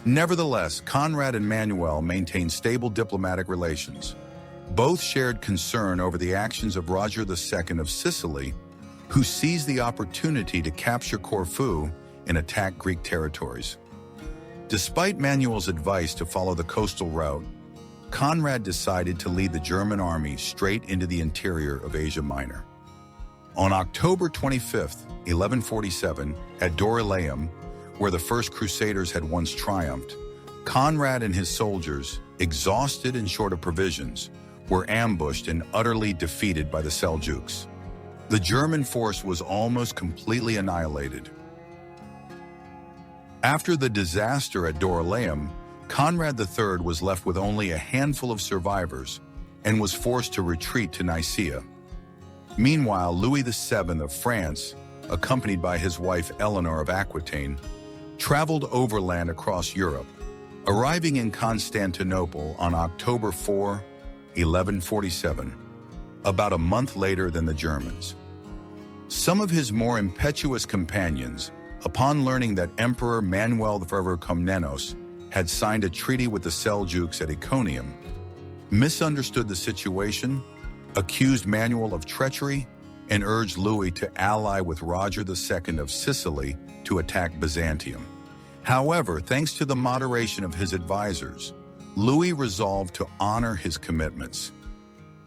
Nevertheless, Conrad and Manuel maintained stable diplomatic relations. Both shared concern over the actions of Roger II of Sicily, who seized the opportunity to capture Corfu and attack Greek territories. Despite Manuel's advice to follow the coastal route, Conrad decided to lead the German army straight into the interior of Asia Minor. On October 25, 1147, at Dorylaeum, where the First Crusaders had once triumphed, Conrad and his soldiers, exhausted and short of provisions, were ambushed and utterly defeated by the Seljuks. The German force was almost completely annihilated. After the disaster at Dorylaeum, Conrad III was left with only a handful of survivors and was forced to retreat to Nicaea. Meanwhile, Louis VII of France, accompanied by his wife Eleanor of Aquitaine, traveled overland across Europe, arriving in Constantinople on October 4, 1147, about a month later than the Germans. Some of his more impetuous companions, upon learning that Emperor Manuel I Komnenos had signed a treaty with the Seljuks at Iconium, misunderstood the situation, accused Manuel of treachery, and urged Louis to ally with Roger II of Sicily to attack Byzantium. However, thanks to the moderation of his advisors, Louis resolved to honor his commitments.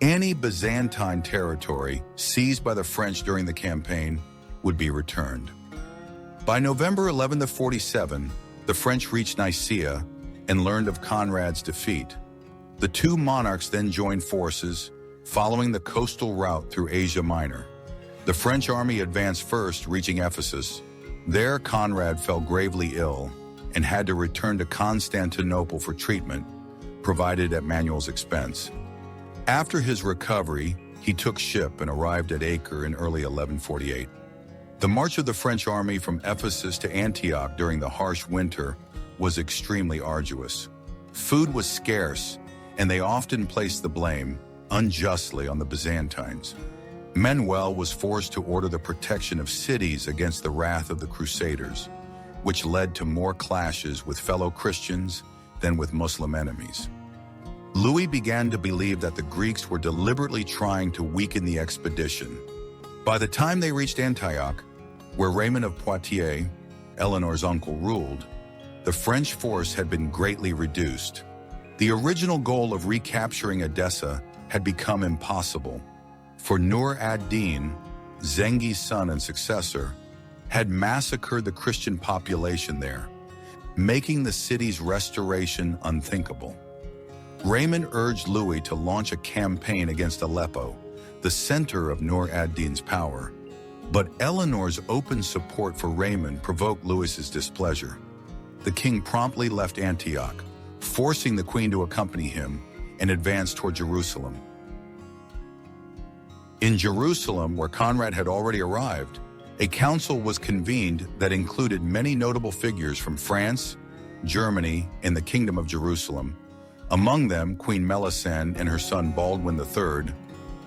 Any Byzantine territory seized by the French during the campaign would be returned. By November 1147, the French reached Nicaea and learned of Conrad's defeat. The two monarchs then joined forces, following the coastal route through Asia Minor. The French army advanced first, reaching Ephesus. There, Conrad fell gravely ill and had to return to Constantinople for treatment, provided at Manuel's expense. After his recovery, he took ship and arrived at Acre in early 1148. The march of the French army from Ephesus to Antioch during the harsh winter was extremely arduous. Food was scarce, and they often placed the blame, unjustly, on the Byzantines. Manuel was forced to order the protection of cities against the wrath of the Crusaders, which led to more clashes with fellow Christians than with Muslim enemies. Louis began to believe that the Greeks were deliberately trying to weaken the expedition. By the time they reached Antioch, where Raymond of Poitiers, Eleanor's uncle, ruled, the French force had been greatly reduced. The original goal of recapturing Edessa had become impossible, for Nur ad-Din, Zengi's son and successor, had massacred the Christian population there, making the city's restoration unthinkable. Raymond urged Louis to launch a campaign against Aleppo, the center of Nur ad-Din's power. But Eleanor's open support for Raymond provoked Louis's displeasure. The king promptly left Antioch, forcing the queen to accompany him and advance toward Jerusalem. In Jerusalem, where Conrad had already arrived, a council was convened that included many notable figures from France, Germany, and the Kingdom of Jerusalem, among them Queen Melisende and her son Baldwin III,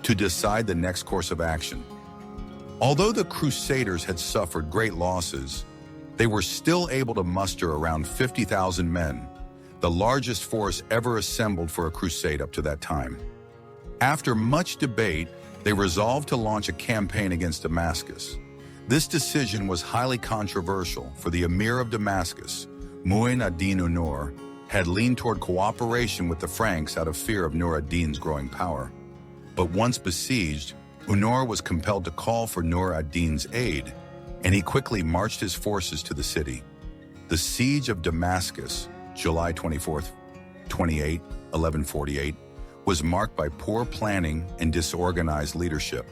to decide the next course of action. Although the Crusaders had suffered great losses, they were still able to muster around 50,000 men, the largest force ever assembled for a crusade up to that time. After much debate, they resolved to launch a campaign against Damascus. This decision was highly controversial, for the Emir of Damascus, Mu'in ad-Din Unur, had leaned toward cooperation with the Franks out of fear of Nur ad-Din's growing power. But once besieged, Unur was compelled to call for Nur ad-Din's aid, and he quickly marched his forces to the city. The siege of Damascus, July 24, 1148, was marked by poor planning and disorganized leadership,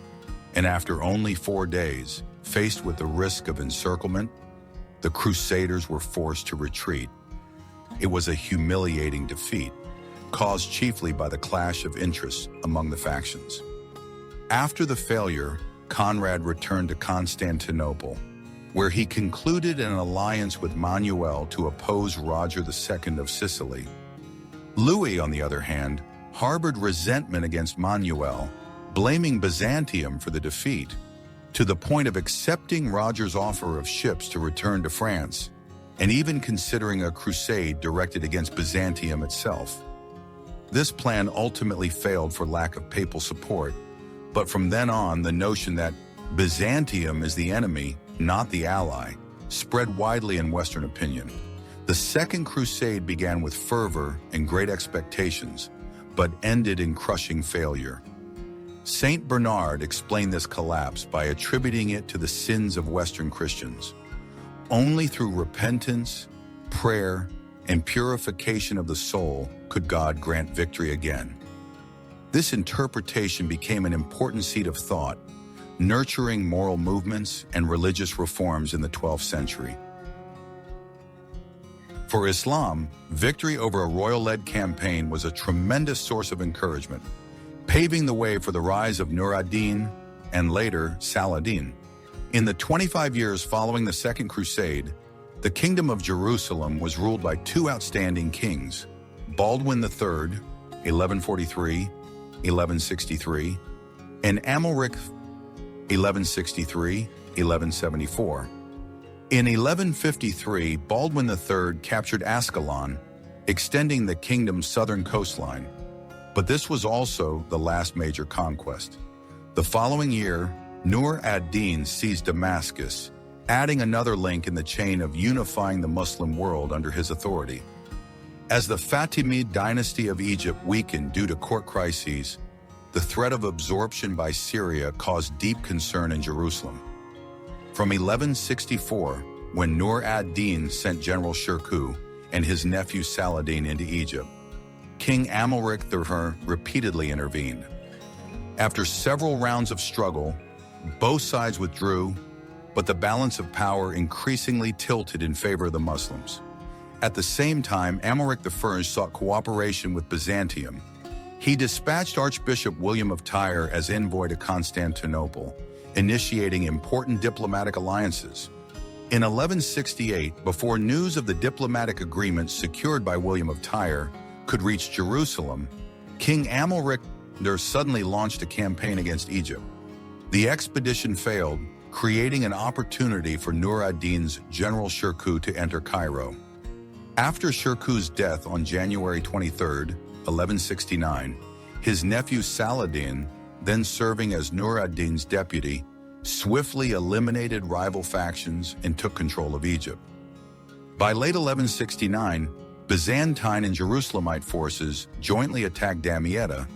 and after only 4 days, faced with the risk of encirclement, the Crusaders were forced to retreat. It was a humiliating defeat, caused chiefly by the clash of interests among the factions. After the failure, Conrad returned to Constantinople, where he concluded an alliance with Manuel to oppose Roger II of Sicily. Louis, on the other hand, harbored resentment against Manuel, blaming Byzantium for the defeat, to the point of accepting Roger's offer of ships to return to France, and even considering a crusade directed against Byzantium itself. This plan ultimately failed for lack of papal support, but from then on, the notion that Byzantium is the enemy, not the ally, spread widely in Western opinion. The Second Crusade began with fervor and great expectations, but ended in crushing failure. Saint Bernard explained this collapse by attributing it to the sins of Western Christians. Only through repentance, prayer, and purification of the soul could God grant victory again. This interpretation became an important seed of thought, nurturing moral movements and religious reforms in the 12th century. For Islam, victory over a royal-led campaign was a tremendous source of encouragement, paving the way for the rise of Nur ad-Din and later Saladin. In the 25 years following the Second Crusade, the Kingdom of Jerusalem was ruled by two outstanding kings, Baldwin III, 1143-1163, and Amalric, 1163-1174. In 1153, Baldwin III captured Ascalon, extending the kingdom's southern coastline. But this was also the last major conquest. The following year, Nur ad-Din seized Damascus, adding another link in the chain of unifying the Muslim world under his authority. As the Fatimid dynasty of Egypt weakened due to court crises, the threat of absorption by Syria caused deep concern in Jerusalem. From 1164, when Nur ad-Din sent General Shirkuh and his nephew Saladin into Egypt, King Amalric III repeatedly intervened. After several rounds of struggle, both sides withdrew, but the balance of power increasingly tilted in favor of the Muslims. At the same time, Amalric I sought cooperation with Byzantium. He dispatched Archbishop William of Tyre as envoy to Constantinople, initiating important diplomatic alliances. In 1168, before news of the diplomatic agreements secured by William of Tyre could reach Jerusalem, King Amalric II suddenly launched a campaign against Egypt. The expedition failed, creating an opportunity for Nur ad-Din's General Shirkuh to enter Cairo. After Shirkuh's death on January 23, 1169, his nephew Saladin, then serving as Nur ad-Din's deputy, swiftly eliminated rival factions and took control of Egypt. By late 1169, Byzantine and Jerusalemite forces jointly attacked Damietta,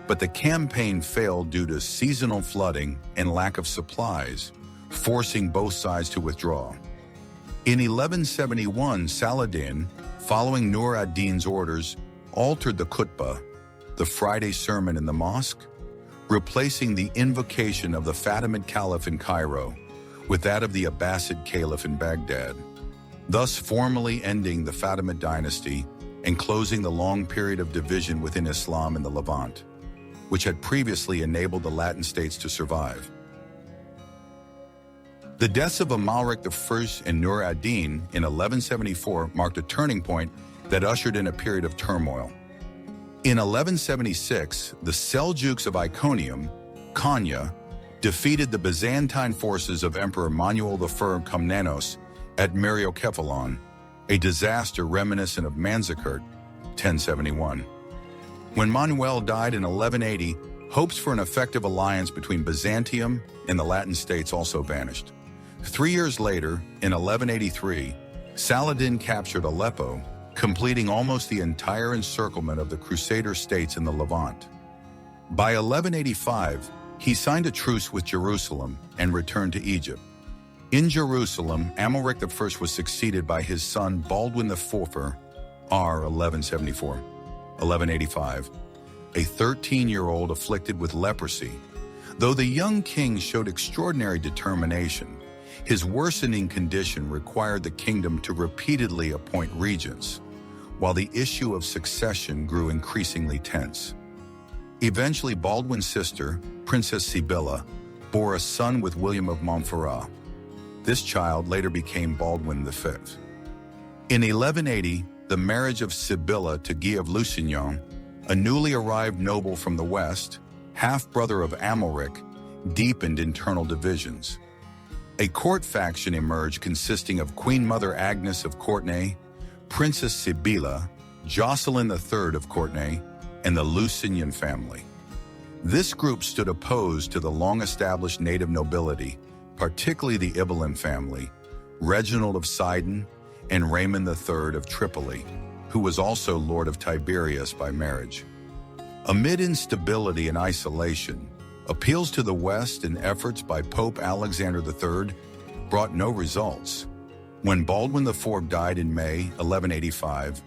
but the campaign failed due to seasonal flooding and lack of supplies, forcing both sides to withdraw. In 1171, Saladin, following Nur ad-Din's orders, altered the khutbah, the Friday sermon in the mosque, replacing the invocation of the Fatimid Caliph in Cairo with that of the Abbasid Caliph in Baghdad, thus formally ending the Fatimid dynasty and closing the long period of division within Islam in the Levant, which had previously enabled the Latin states to survive. The deaths of Amalric I and Nur ad-Din in 1174 marked a turning point that ushered in a period of turmoil. In 1176, the Seljuks of Iconium, Konya, defeated the Byzantine forces of Emperor Manuel I Komnenos at Myriokephalon, a disaster reminiscent of Manzikert, 1071. When Manuel died in 1180, hopes for an effective alliance between Byzantium and the Latin states also vanished. 3 years later, in 1183, Saladin captured Aleppo, completing almost the entire encirclement of the Crusader states in the Levant. By 1185, he signed a truce with Jerusalem and returned to Egypt. In Jerusalem, Amalric I was succeeded by his son Baldwin IV, R. 1174, 1185, a 13-year-old afflicted with leprosy. Though the young king showed extraordinary determination, his worsening condition required the kingdom to repeatedly appoint regents, while the issue of succession grew increasingly tense. Eventually, Baldwin's sister, Princess Sibylla, bore a son with William of Montferrat. This child later became Baldwin V. In 1180, the marriage of Sibylla to Guy of Lusignan, a newly arrived noble from the west, half-brother of Amalric, deepened internal divisions. A court faction emerged consisting of Queen Mother Agnes of Courtenay, Princess Sibylla, Jocelyn III of Courtenay, and the Lusignan family. This group stood opposed to the long-established native nobility, particularly the Ibelin family, Reginald of Sidon, and Raymond III of Tripoli, who was also Lord of Tiberias by marriage. Amid instability and isolation, appeals to the West and efforts by Pope Alexander III brought no results. When Baldwin IV died in May 1185,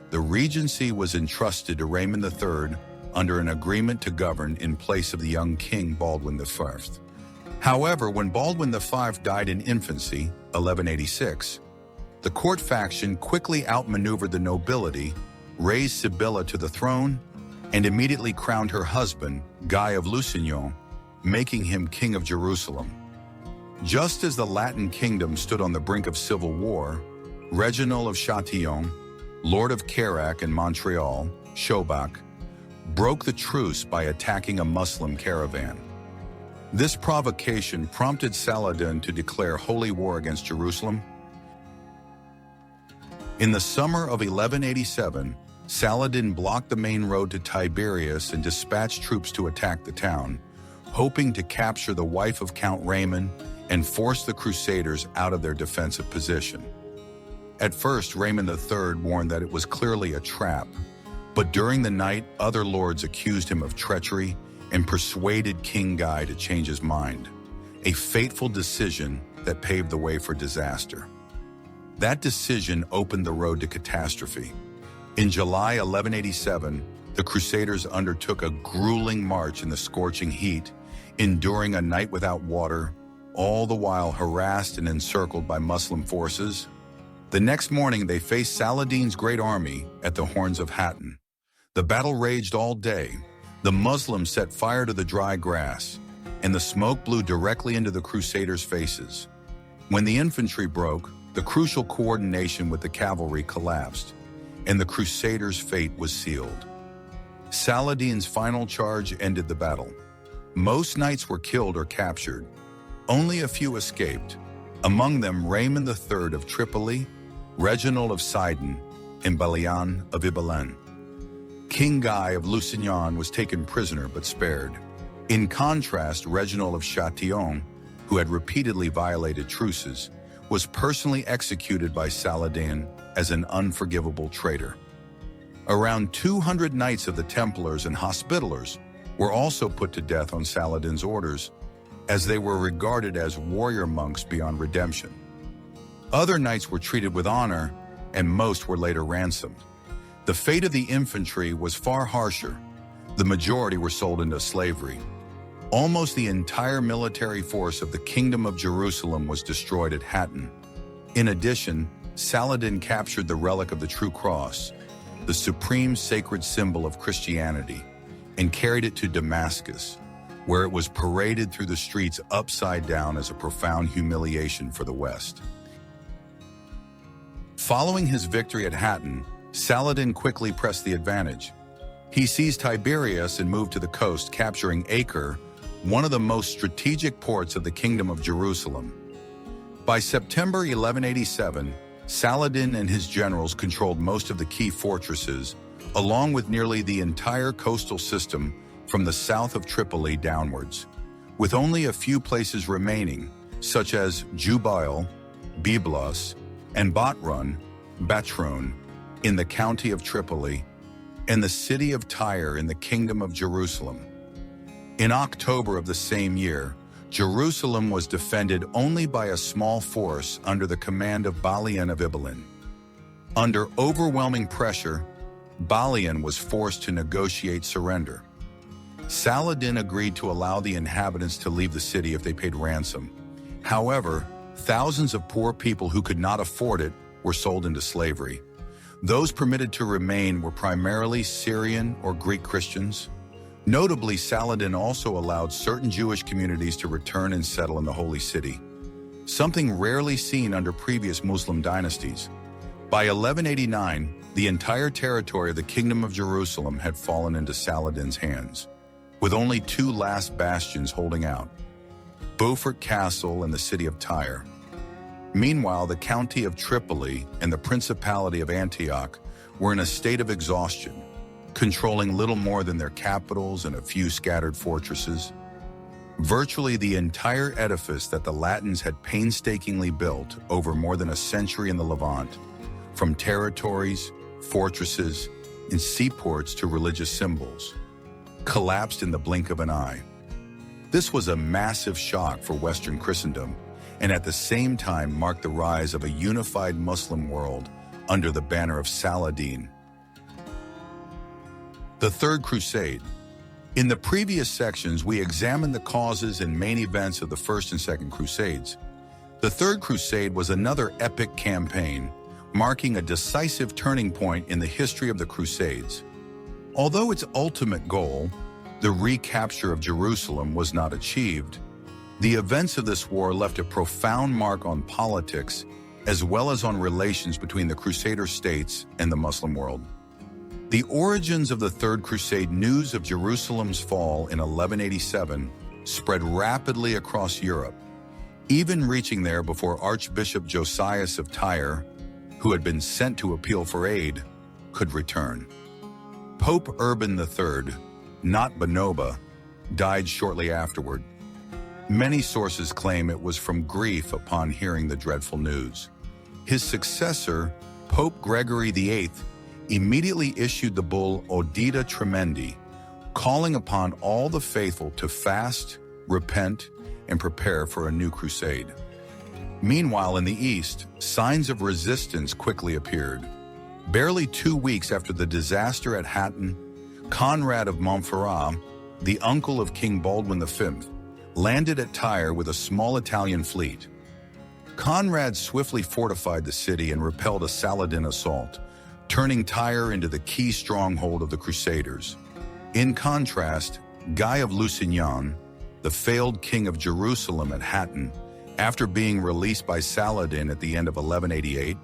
the regency was entrusted to Raymond III under an agreement to govern in place of the young king Baldwin I. However, when Baldwin V died in infancy, 1186, the court faction quickly outmaneuvered the nobility, raised Sibylla to the throne, and immediately crowned her husband, Guy of Lusignan, making him King of Jerusalem. Just as the Latin kingdom stood on the brink of civil war, Reginald of Châtillon, Lord of Carac and Montreal, Shobach, broke the truce by attacking a Muslim caravan. This provocation prompted Saladin to declare holy war against Jerusalem. In the summer of 1187, Saladin blocked the main road to Tiberias and dispatched troops to attack the town, hoping to capture the wife of Count Raymond and force the Crusaders out of their defensive position. At first, Raymond III warned that it was clearly a trap, but during the night, other lords accused him of treachery and persuaded King Guy to change his mind, a fateful decision that paved the way for disaster. That decision opened the road to catastrophe. In July 1187, the Crusaders undertook a grueling march in the scorching heat, enduring a night without water, all the while harassed and encircled by Muslim forces. The next morning, they faced Saladin's great army at the Horns of Hattin. The battle raged all day. The Muslims set fire to the dry grass, and the smoke blew directly into the Crusaders' faces. When the infantry broke, the crucial coordination with the cavalry collapsed, and the Crusaders' fate was sealed. Saladin's final charge ended the battle. Most knights were killed or captured. Only a few escaped, among them Raymond III of Tripoli, Reginald of Sidon, and Balian of Ibelin. King Guy of Lusignan was taken prisoner but spared. In contrast, Reginald of Châtillon, who had repeatedly violated truces, was personally executed by Saladin as an unforgivable traitor. Around 200 knights of the Templars and Hospitallers were also put to death on Saladin's orders, as they were regarded as warrior monks beyond redemption. Other knights were treated with honor, and most were later ransomed. The fate of the infantry was far harsher. The majority were sold into slavery. Almost the entire military force of the Kingdom of Jerusalem was destroyed at Hattin. In addition, Saladin captured the relic of the True Cross, the supreme sacred symbol of Christianity, and carried it to Damascus, where it was paraded through the streets upside down as a profound humiliation for the West. Following his victory at Hattin, Saladin quickly pressed the advantage. He seized Tiberias and moved to the coast, capturing Acre, one of the most strategic ports of the Kingdom of Jerusalem. By September 1187, Saladin and his generals controlled most of the key fortresses, along with nearly the entire coastal system from the south of Tripoli downwards, with only a few places remaining, such as Jubail, Byblos, and Batron, in the county of Tripoli, and the city of Tyre in the Kingdom of Jerusalem. In October of the same year, Jerusalem was defended only by a small force under the command of Balian of Ibelin. Under overwhelming pressure, Balian was forced to negotiate surrender. Saladin agreed to allow the inhabitants to leave the city if they paid ransom. However, thousands of poor people who could not afford it were sold into slavery. Those permitted to remain were primarily Syrian or Greek Christians. Notably, Saladin also allowed certain Jewish communities to return and settle in the Holy City, something rarely seen under previous Muslim dynasties. By 1189, the entire territory of the Kingdom of Jerusalem had fallen into Saladin's hands, with only two last bastions holding out: Beaufort Castle and the city of Tyre. Meanwhile, the county of Tripoli and the Principality of Antioch were in a state of exhaustion, controlling little more than their capitals and a few scattered fortresses. Virtually the entire edifice that the Latins had painstakingly built over more than a century in the Levant, from territories, fortresses, and seaports to religious symbols, collapsed in the blink of an eye. This was a massive shock for Western Christendom, and at the same time marked the rise of a unified Muslim world under the banner of Saladin. The Third Crusade. In the previous sections, we examined the causes and main events of the First and Second Crusades. The Third Crusade was another epic campaign, marking a decisive turning point in the history of the Crusades. Although its ultimate goal, the recapture of Jerusalem, was not achieved, the events of this war left a profound mark on politics as well as on relations between the Crusader states and the Muslim world. The origins of the Third Crusade. News of Jerusalem's fall in 1187 spread rapidly across Europe, even reaching there before Archbishop Josias of Tyre, who had been sent to appeal for aid, could return. Pope Urban III, not Bonoba, died shortly afterward. Many sources claim it was from grief upon hearing the dreadful news. His successor, Pope Gregory VIII, immediately issued the bull Audita Tremendi, calling upon all the faithful to fast, repent, and prepare for a new crusade. Meanwhile, in the east, signs of resistance quickly appeared. Barely 2 weeks after the disaster at Hattin, Conrad of Montferrat, the uncle of King Baldwin V, landed at Tyre with a small Italian fleet. Conrad swiftly fortified the city and repelled a Saladin assault, turning Tyre into the key stronghold of the Crusaders. In contrast, Guy of Lusignan, the failed king of Jerusalem at Hattin, after being released by Saladin at the end of 1188,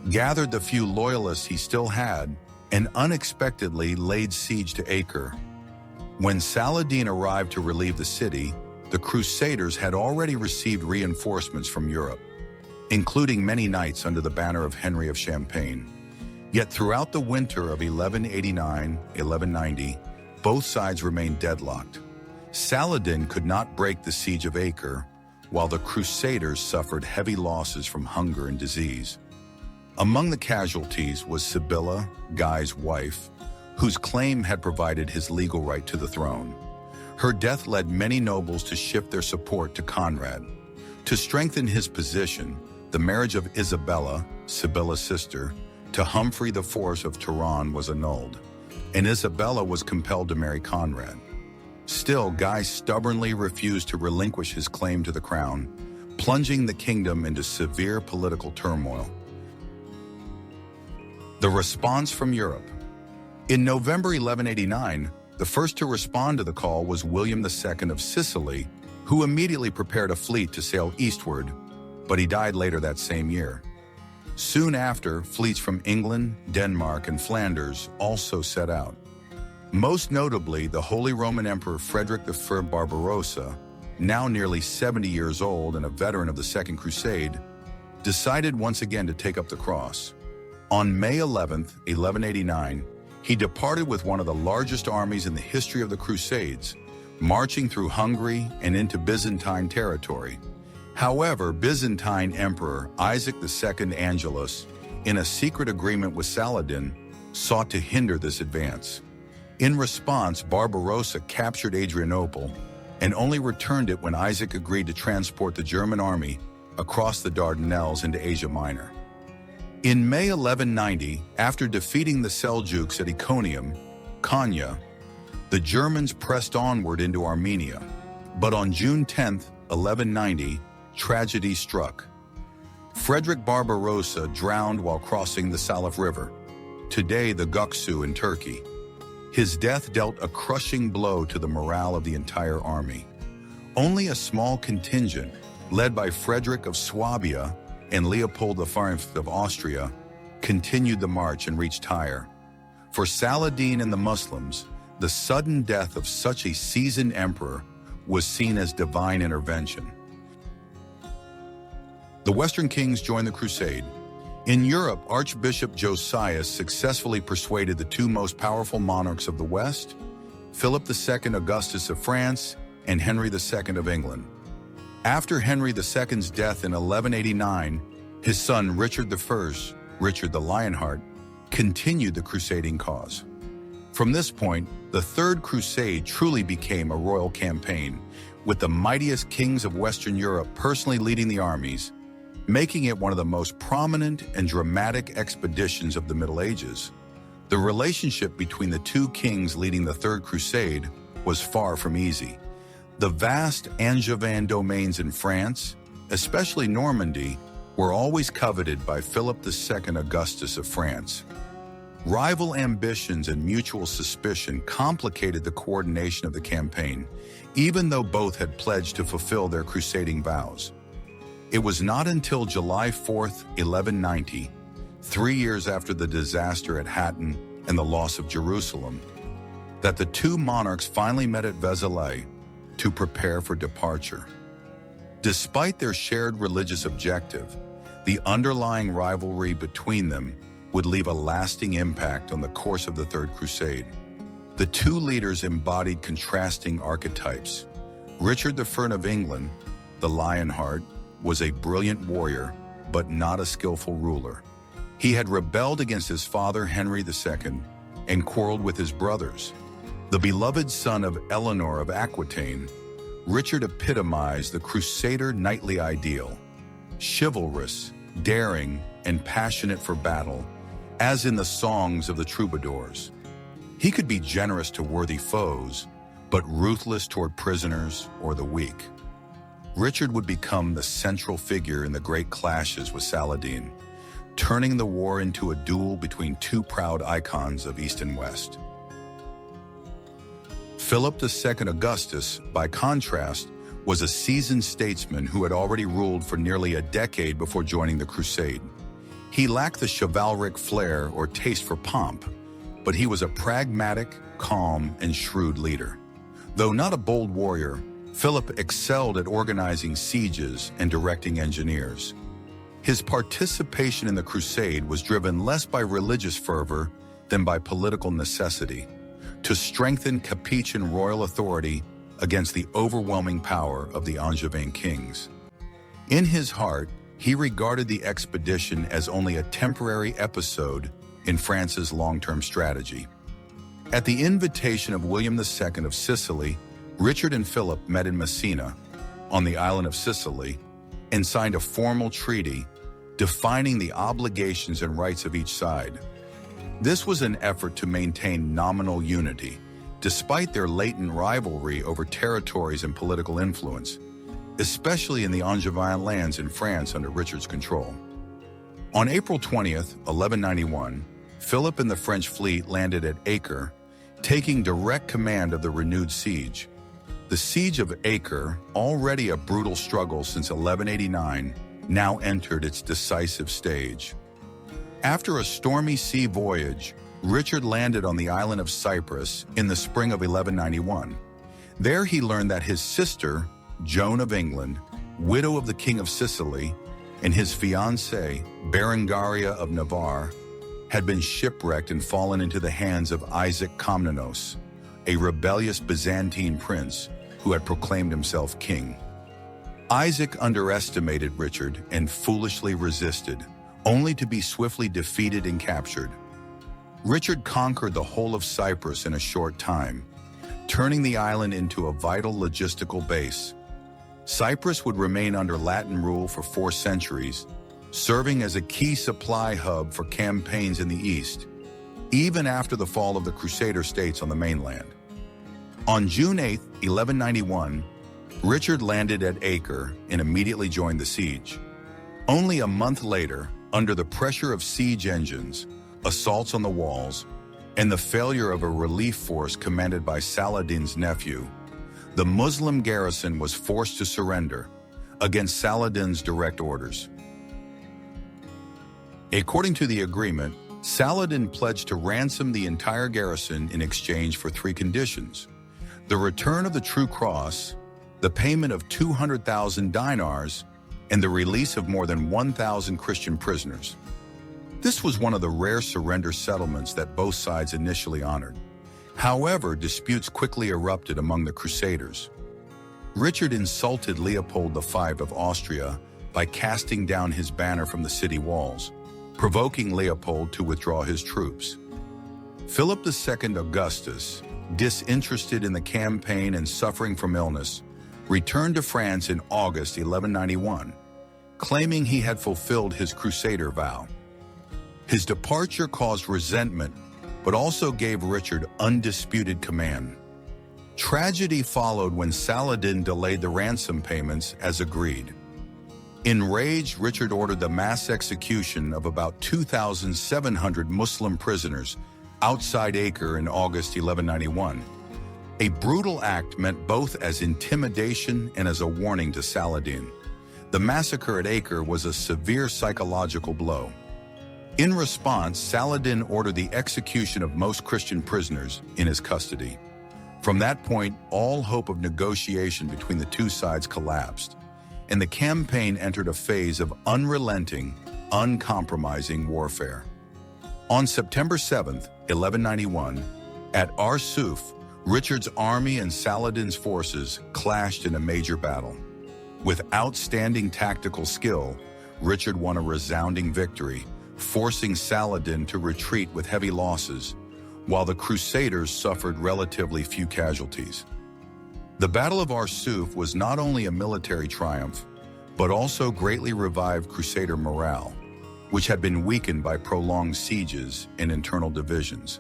gathered the few loyalists he still had and unexpectedly laid siege to Acre. When Saladin arrived to relieve the city, the Crusaders had already received reinforcements from Europe, including many knights under the banner of Henry of Champagne. Yet throughout the winter of 1189-1190, both sides remained deadlocked. Saladin could not break the siege of Acre, while the Crusaders suffered heavy losses from hunger and disease. Among the casualties was Sibylla, Guy's wife, whose claim had provided his legal right to the throne. Her death led many nobles to shift their support to Conrad. To strengthen his position, the marriage of Isabella, Sibylla's sister, to Humphrey IV of Turan was annulled, and Isabella was compelled to marry Conrad. Still, Guy stubbornly refused to relinquish his claim to the crown, plunging the kingdom into severe political turmoil. The response from Europe. In November 1189, the first to respond to the call was William II of Sicily, who immediately prepared a fleet to sail eastward, but he died later that same year. Soon after, fleets from England, Denmark, and Flanders also set out. Most notably, the Holy Roman Emperor Frederick I Barbarossa, now nearly 70 years old and a veteran of the Second Crusade, decided once again to take up the cross. On May 11, 1189, he departed with one of the largest armies in the history of the Crusades, marching through Hungary and into Byzantine territory. However, Byzantine Emperor Isaac II Angelus, in a secret agreement with Saladin, sought to hinder this advance. In response, Barbarossa captured Adrianople and only returned it when Isaac agreed to transport the German army across the Dardanelles into Asia Minor. In May 1190, after defeating the Seljuks at Iconium, Konya, the Germans pressed onward into Armenia. But on June 10, 1190, tragedy struck. Frederick Barbarossa drowned while crossing the Salif River, today the Göksu in Turkey. His death dealt a crushing blow to the morale of the entire army. Only a small contingent, led by Frederick of Swabia and Leopold V of Austria, continued the march and reached Tyre. For Saladin and the Muslims, the sudden death of such a seasoned emperor was seen as divine intervention. The Western kings joined the crusade. In Europe, Archbishop Josias successfully persuaded the two most powerful monarchs of the West, Philip II Augustus of France and Henry II of England. After Henry II's death in 1189, his son Richard I, Richard the Lionheart, continued the crusading cause. From this point, the Third Crusade truly became a royal campaign, with the mightiest kings of Western Europe personally leading the armies, making it one of the most prominent and dramatic expeditions of the Middle Ages. The relationship between the two kings leading the Third Crusade was far from easy. The vast Angevin domains in France, especially Normandy, were always coveted by Philip II Augustus of France. Rival ambitions and mutual suspicion complicated the coordination of the campaign, even though both had pledged to fulfill their crusading vows. It was not until July 4, 1190, 3 years after the disaster at Hattin and the loss of Jerusalem, that the two monarchs finally met at Vézelay to prepare for departure. Despite their shared religious objective, the underlying rivalry between them would leave a lasting impact on the course of the Third Crusade. The two leaders embodied contrasting archetypes. Richard I of England, the Lionheart, was a brilliant warrior, but not a skillful ruler. He had rebelled against his father Henry II and quarreled with his brothers. The beloved son of Eleanor of Aquitaine, Richard epitomized the crusader knightly ideal, chivalrous, daring, and passionate for battle, as in the songs of the troubadours. He could be generous to worthy foes, but ruthless toward prisoners or the weak. Richard would become the central figure in the great clashes with Saladin, turning the war into a duel between two proud icons of East and West. Philip II Augustus, by contrast, was a seasoned statesman who had already ruled for nearly a decade before joining the crusade. He lacked the chivalric flair or taste for pomp, but he was a pragmatic, calm, and shrewd leader. Though not a bold warrior, Philip excelled at organizing sieges and directing engineers. His participation in the crusade was driven less by religious fervor than by political necessity, to strengthen Capuchin royal authority against the overwhelming power of the Angevin kings. In his heart, he regarded the expedition as only a temporary episode in France's long-term strategy. At the invitation of William II of Sicily, Richard and Philip met in Messina, on the island of Sicily, and signed a formal treaty defining the obligations and rights of each side. This was an effort to maintain nominal unity, despite their latent rivalry over territories and political influence, especially in the Angevin lands in France under Richard's control. On April 20th, 1191, Philip and the French fleet landed at Acre, taking direct command of the renewed siege. The Siege of Acre, already a brutal struggle since 1189, now entered its decisive stage. After a stormy sea voyage, Richard landed on the island of Cyprus in the spring of 1191. There he learned that his sister, Joan of England, widow of the King of Sicily, and his fiancée, Berengaria of Navarre, had been shipwrecked and fallen into the hands of Isaac Komnenos, a rebellious Byzantine prince who had proclaimed himself king. Isaac underestimated Richard and foolishly resisted, only to be swiftly defeated and captured. Richard conquered the whole of Cyprus in a short time, turning the island into a vital logistical base. Cyprus would remain under Latin rule for 4 centuries, serving as a key supply hub for campaigns in the east, even after the fall of the Crusader states on the mainland. On June 8, 1191, Richard landed at Acre and immediately joined the siege. Only a month later, under the pressure of siege engines, assaults on the walls, and the failure of a relief force commanded by Saladin's nephew, the Muslim garrison was forced to surrender against Saladin's direct orders. According to the agreement, Saladin pledged to ransom the entire garrison in exchange for 3 conditions: the return of the true cross, the payment of 200,000 dinars, and the release of more than 1,000 Christian prisoners. This was one of the rare surrender settlements that both sides initially honored. However, disputes quickly erupted among the Crusaders. Richard insulted Leopold V of Austria by casting down his banner from the city walls, provoking Leopold to withdraw his troops. Philip II Augustus, disinterested in the campaign and suffering from illness, returned to France in August 1191, claiming he had fulfilled his Crusader vow. His departure caused resentment, but also gave Richard undisputed command. Tragedy followed when Saladin delayed the ransom payments as agreed. Enraged, Richard ordered the mass execution of about 2,700 Muslim prisoners outside Acre in August 1191. A brutal act meant both as intimidation and as a warning to Saladin. The massacre at Acre was a severe psychological blow. In response, Saladin ordered the execution of most Christian prisoners in his custody. From that point, all hope of negotiation between the two sides collapsed, and the campaign entered a phase of unrelenting, uncompromising warfare. On September 7, 1191, at Arsuf, Richard's army and Saladin's forces clashed in a major battle. With outstanding tactical skill, Richard won a resounding victory, forcing Saladin to retreat with heavy losses, while the Crusaders suffered relatively few casualties. The Battle of Arsuf was not only a military triumph, but also greatly revived Crusader morale, which had been weakened by prolonged sieges and internal divisions.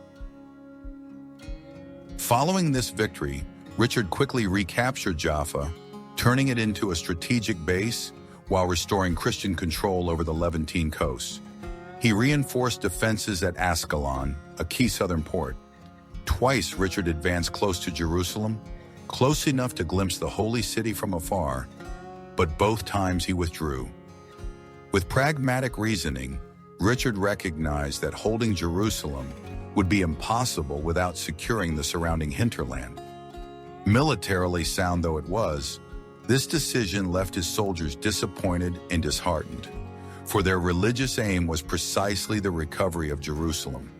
Following this victory, Richard quickly recaptured Jaffa, turning it into a strategic base while restoring Christian control over the Levantine coast. He reinforced defenses at Ascalon, a key southern port. Twice Richard advanced close to Jerusalem, close enough to glimpse the holy city from afar, but both times he withdrew. With pragmatic reasoning, Richard recognized that holding Jerusalem would be impossible without securing the surrounding hinterland. Militarily sound though it was, this decision left his soldiers disappointed and disheartened. for their religious aim was precisely the recovery of Jerusalem.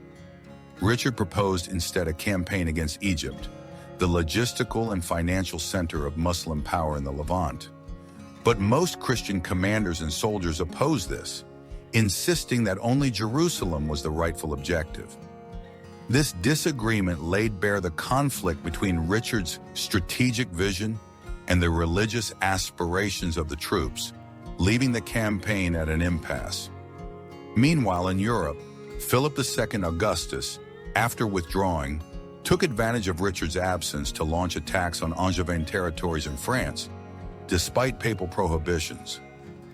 Richard proposed instead a campaign against Egypt, the logistical and financial center of Muslim power in the Levant. But most Christian commanders and soldiers opposed this, insisting that only Jerusalem was the rightful objective. This disagreement laid bare the conflict between Richard's strategic vision and the religious aspirations of the troops, leaving the campaign at an impasse. Meanwhile, in Europe, Philip II Augustus, after withdrawing, took advantage of Richard's absence to launch attacks on Angevin territories in France, despite papal prohibitions.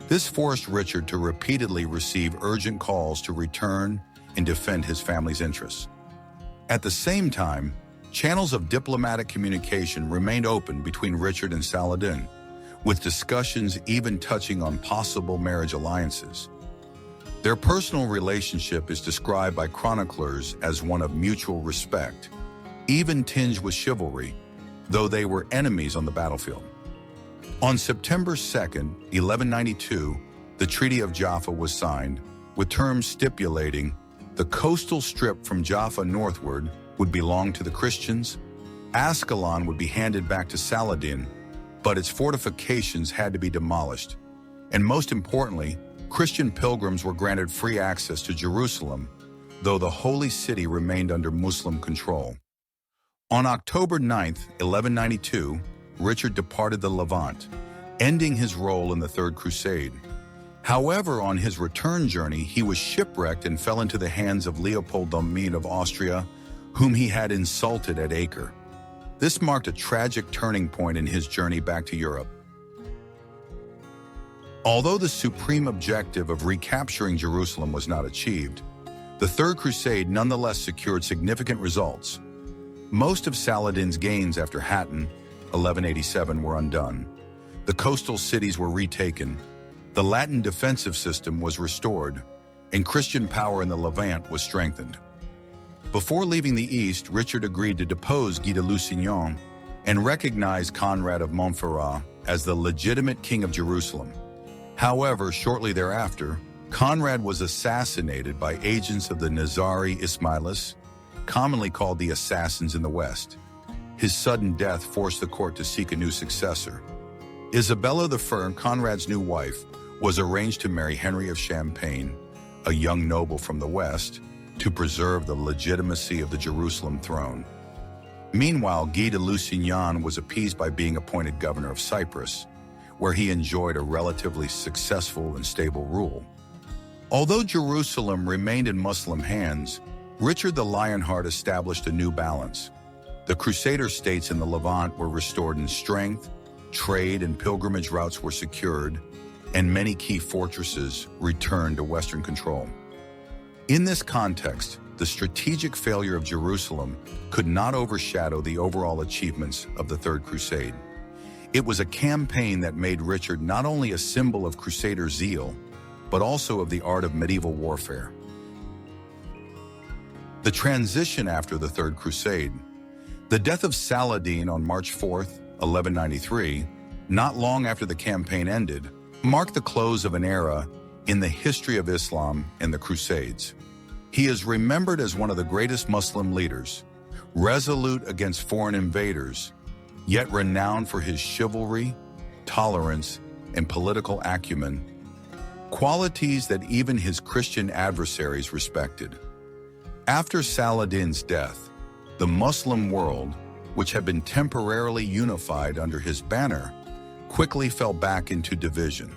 This forced Richard to repeatedly receive urgent calls to return and defend his family's interests. At the same time, channels of diplomatic communication remained open between Richard and Saladin, with discussions even touching on possible marriage alliances. Their personal relationship is described by chroniclers as one of mutual respect, even tinged with chivalry, though they were enemies on the battlefield. On September 2, 1192, the Treaty of Jaffa was signed, with terms stipulating the coastal strip from Jaffa northward would belong to the Christians, Ascalon would be handed back to Saladin, but its fortifications had to be demolished, and most importantly, Christian pilgrims were granted free access to Jerusalem, though the Holy City remained under Muslim control. On October 9, 1192, Richard departed the Levant, ending his role in the Third Crusade. However, on his return journey, he was shipwrecked and fell into the hands of Leopold Domine of Austria, whom he had insulted at Acre. This marked a tragic turning point in his journey back to Europe. Although the supreme objective of recapturing Jerusalem was not achieved, the Third Crusade nonetheless secured significant results. Most of Saladin's gains after Hattin, 1187, were undone. The coastal cities were retaken, the Latin defensive system was restored, and Christian power in the Levant was strengthened. Before leaving the east, Richard agreed to depose Guy de Lusignan and recognize Conrad of Montferrat as the legitimate king of Jerusalem. However, shortly thereafter, Conrad was assassinated by agents of the Nizari Ismailis, commonly called the Assassins in the West. His sudden death forced the court to seek a new successor. Isabella I, Conrad's new wife, was arranged to marry Henry of Champagne, a young noble from the West, to preserve the legitimacy of the Jerusalem throne. Meanwhile, Guy de Lusignan was appeased by being appointed governor of Cyprus, where he enjoyed a relatively successful and stable rule. Although Jerusalem remained in Muslim hands, Richard the Lionheart established a new balance. The Crusader states in the Levant were restored in strength, trade and pilgrimage routes were secured, and many key fortresses returned to Western control. In this context, the strategic failure of Jerusalem could not overshadow the overall achievements of the Third Crusade. It was a campaign that made Richard not only a symbol of Crusader zeal, but also of the art of medieval warfare. The transition after the Third Crusade. The death of Saladin on March 4, 1193, not long after the campaign ended, marked the close of an era in the history of Islam and the Crusades. He is remembered as one of the greatest Muslim leaders, resolute against foreign invaders, yet renowned for his chivalry, tolerance, and political acumen, qualities that even his Christian adversaries respected. After Saladin's death, the Muslim world, which had been temporarily unified under his banner, quickly fell back into division.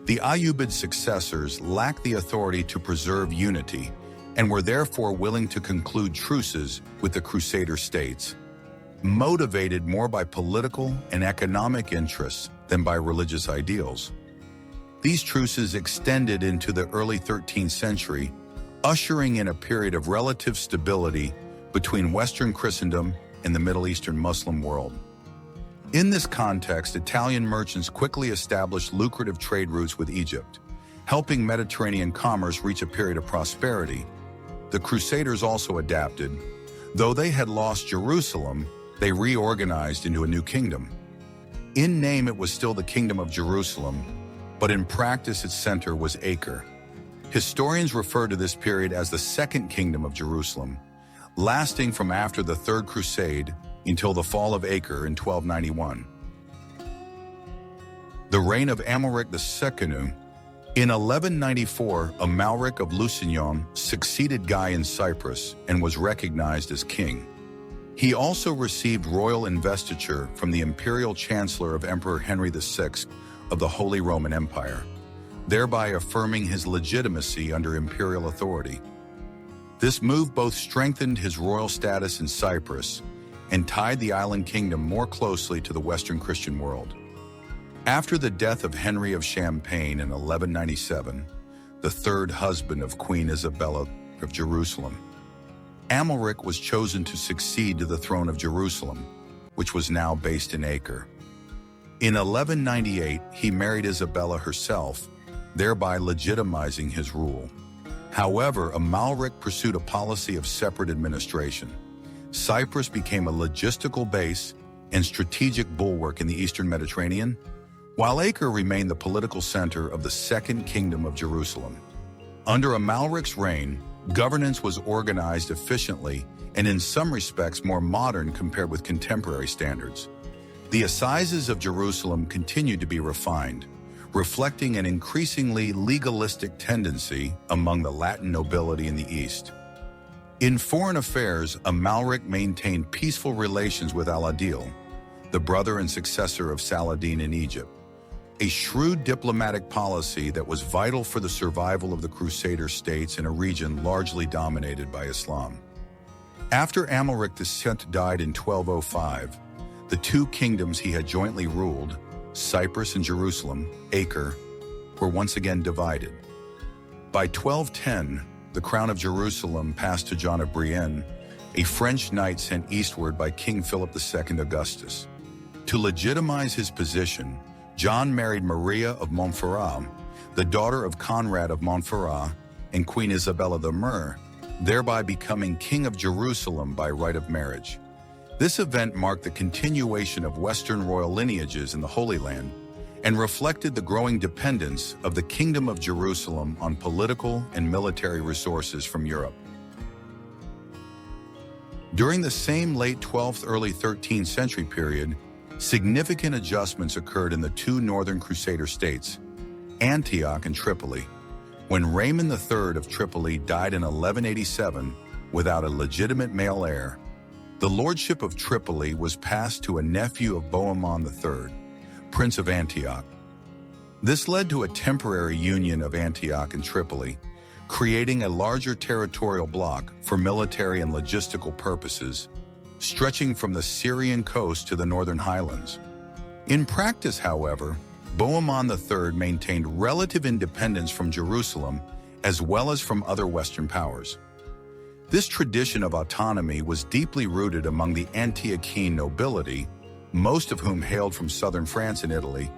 The Ayyubid successors lacked the authority to preserve unity and were therefore willing to conclude truces with the Crusader states, motivated more by political and economic interests than by religious ideals. These truces extended into the early 13th century, ushering in a period of relative stability between Western Christendom and the Middle Eastern Muslim world. In this context, Italian merchants quickly established lucrative trade routes with Egypt, helping Mediterranean commerce reach a period of prosperity. The Crusaders also adapted. Though they had lost Jerusalem, they reorganized into a new kingdom. In name, it was still the Kingdom of Jerusalem, but in practice its center was Acre. Historians refer to this period as the Second Kingdom of Jerusalem, lasting from after the Third Crusade until the fall of Acre in 1291. The reign of Amalric II. In 1194, Amalric of Lusignan succeeded Guy in Cyprus and was recognized as king. He also received royal investiture from the imperial chancellor of Emperor Henry VI of the Holy Roman Empire, thereby affirming his legitimacy under imperial authority. This move both strengthened his royal status in Cyprus and tied the island kingdom more closely to the Western Christian world. After the death of Henry of Champagne in 1197, the third husband of Queen Isabella of Jerusalem, Amalric was chosen to succeed to the throne of Jerusalem, which was now based in Acre. In 1198, he married Isabella herself, thereby legitimizing his rule. However, Amalric pursued a policy of separate administration. Cyprus became a logistical base and strategic bulwark in the Eastern Mediterranean, while Acre remained the political center of the Second Kingdom of Jerusalem. Under Amalric's reign, governance was organized efficiently and in some respects more modern compared with contemporary standards. The assizes of Jerusalem continued to be refined, reflecting an increasingly legalistic tendency among the Latin nobility in the East. In foreign affairs, Amalric maintained peaceful relations with Al-Adil, the brother and successor of Saladin in Egypt, a shrewd diplomatic policy that was vital for the survival of the Crusader states in a region largely dominated by Islam. After Amalric II died in 1205, the two kingdoms he had jointly ruled, Cyprus and Jerusalem, Acre, were once again divided. By 1210, the crown of Jerusalem passed to John of Brienne, a French knight sent eastward by King Philip II Augustus. To legitimize his position, John married Maria of Montferrat, the daughter of Conrad of Montferrat and Queen Isabella the Myrrh, thereby becoming King of Jerusalem by right of marriage. This event marked the continuation of Western royal lineages in the Holy Land and reflected the growing dependence of the Kingdom of Jerusalem on political and military resources from Europe. During the same late 12th, early 13th century period, significant adjustments occurred in the two northern Crusader states, Antioch and Tripoli, when Raymond III of Tripoli died in 1187 without a legitimate male heir. The lordship of Tripoli was passed to a nephew of Bohemond III, Prince of Antioch. This led to a temporary union of Antioch and Tripoli, creating a larger territorial bloc for military and logistical purposes, stretching from the Syrian coast to the northern highlands. In practice, however, Bohemond III maintained relative independence from Jerusalem as well as from other Western powers. This tradition of autonomy was deeply rooted among the Antiochene nobility, most of whom hailed from southern France and Italy,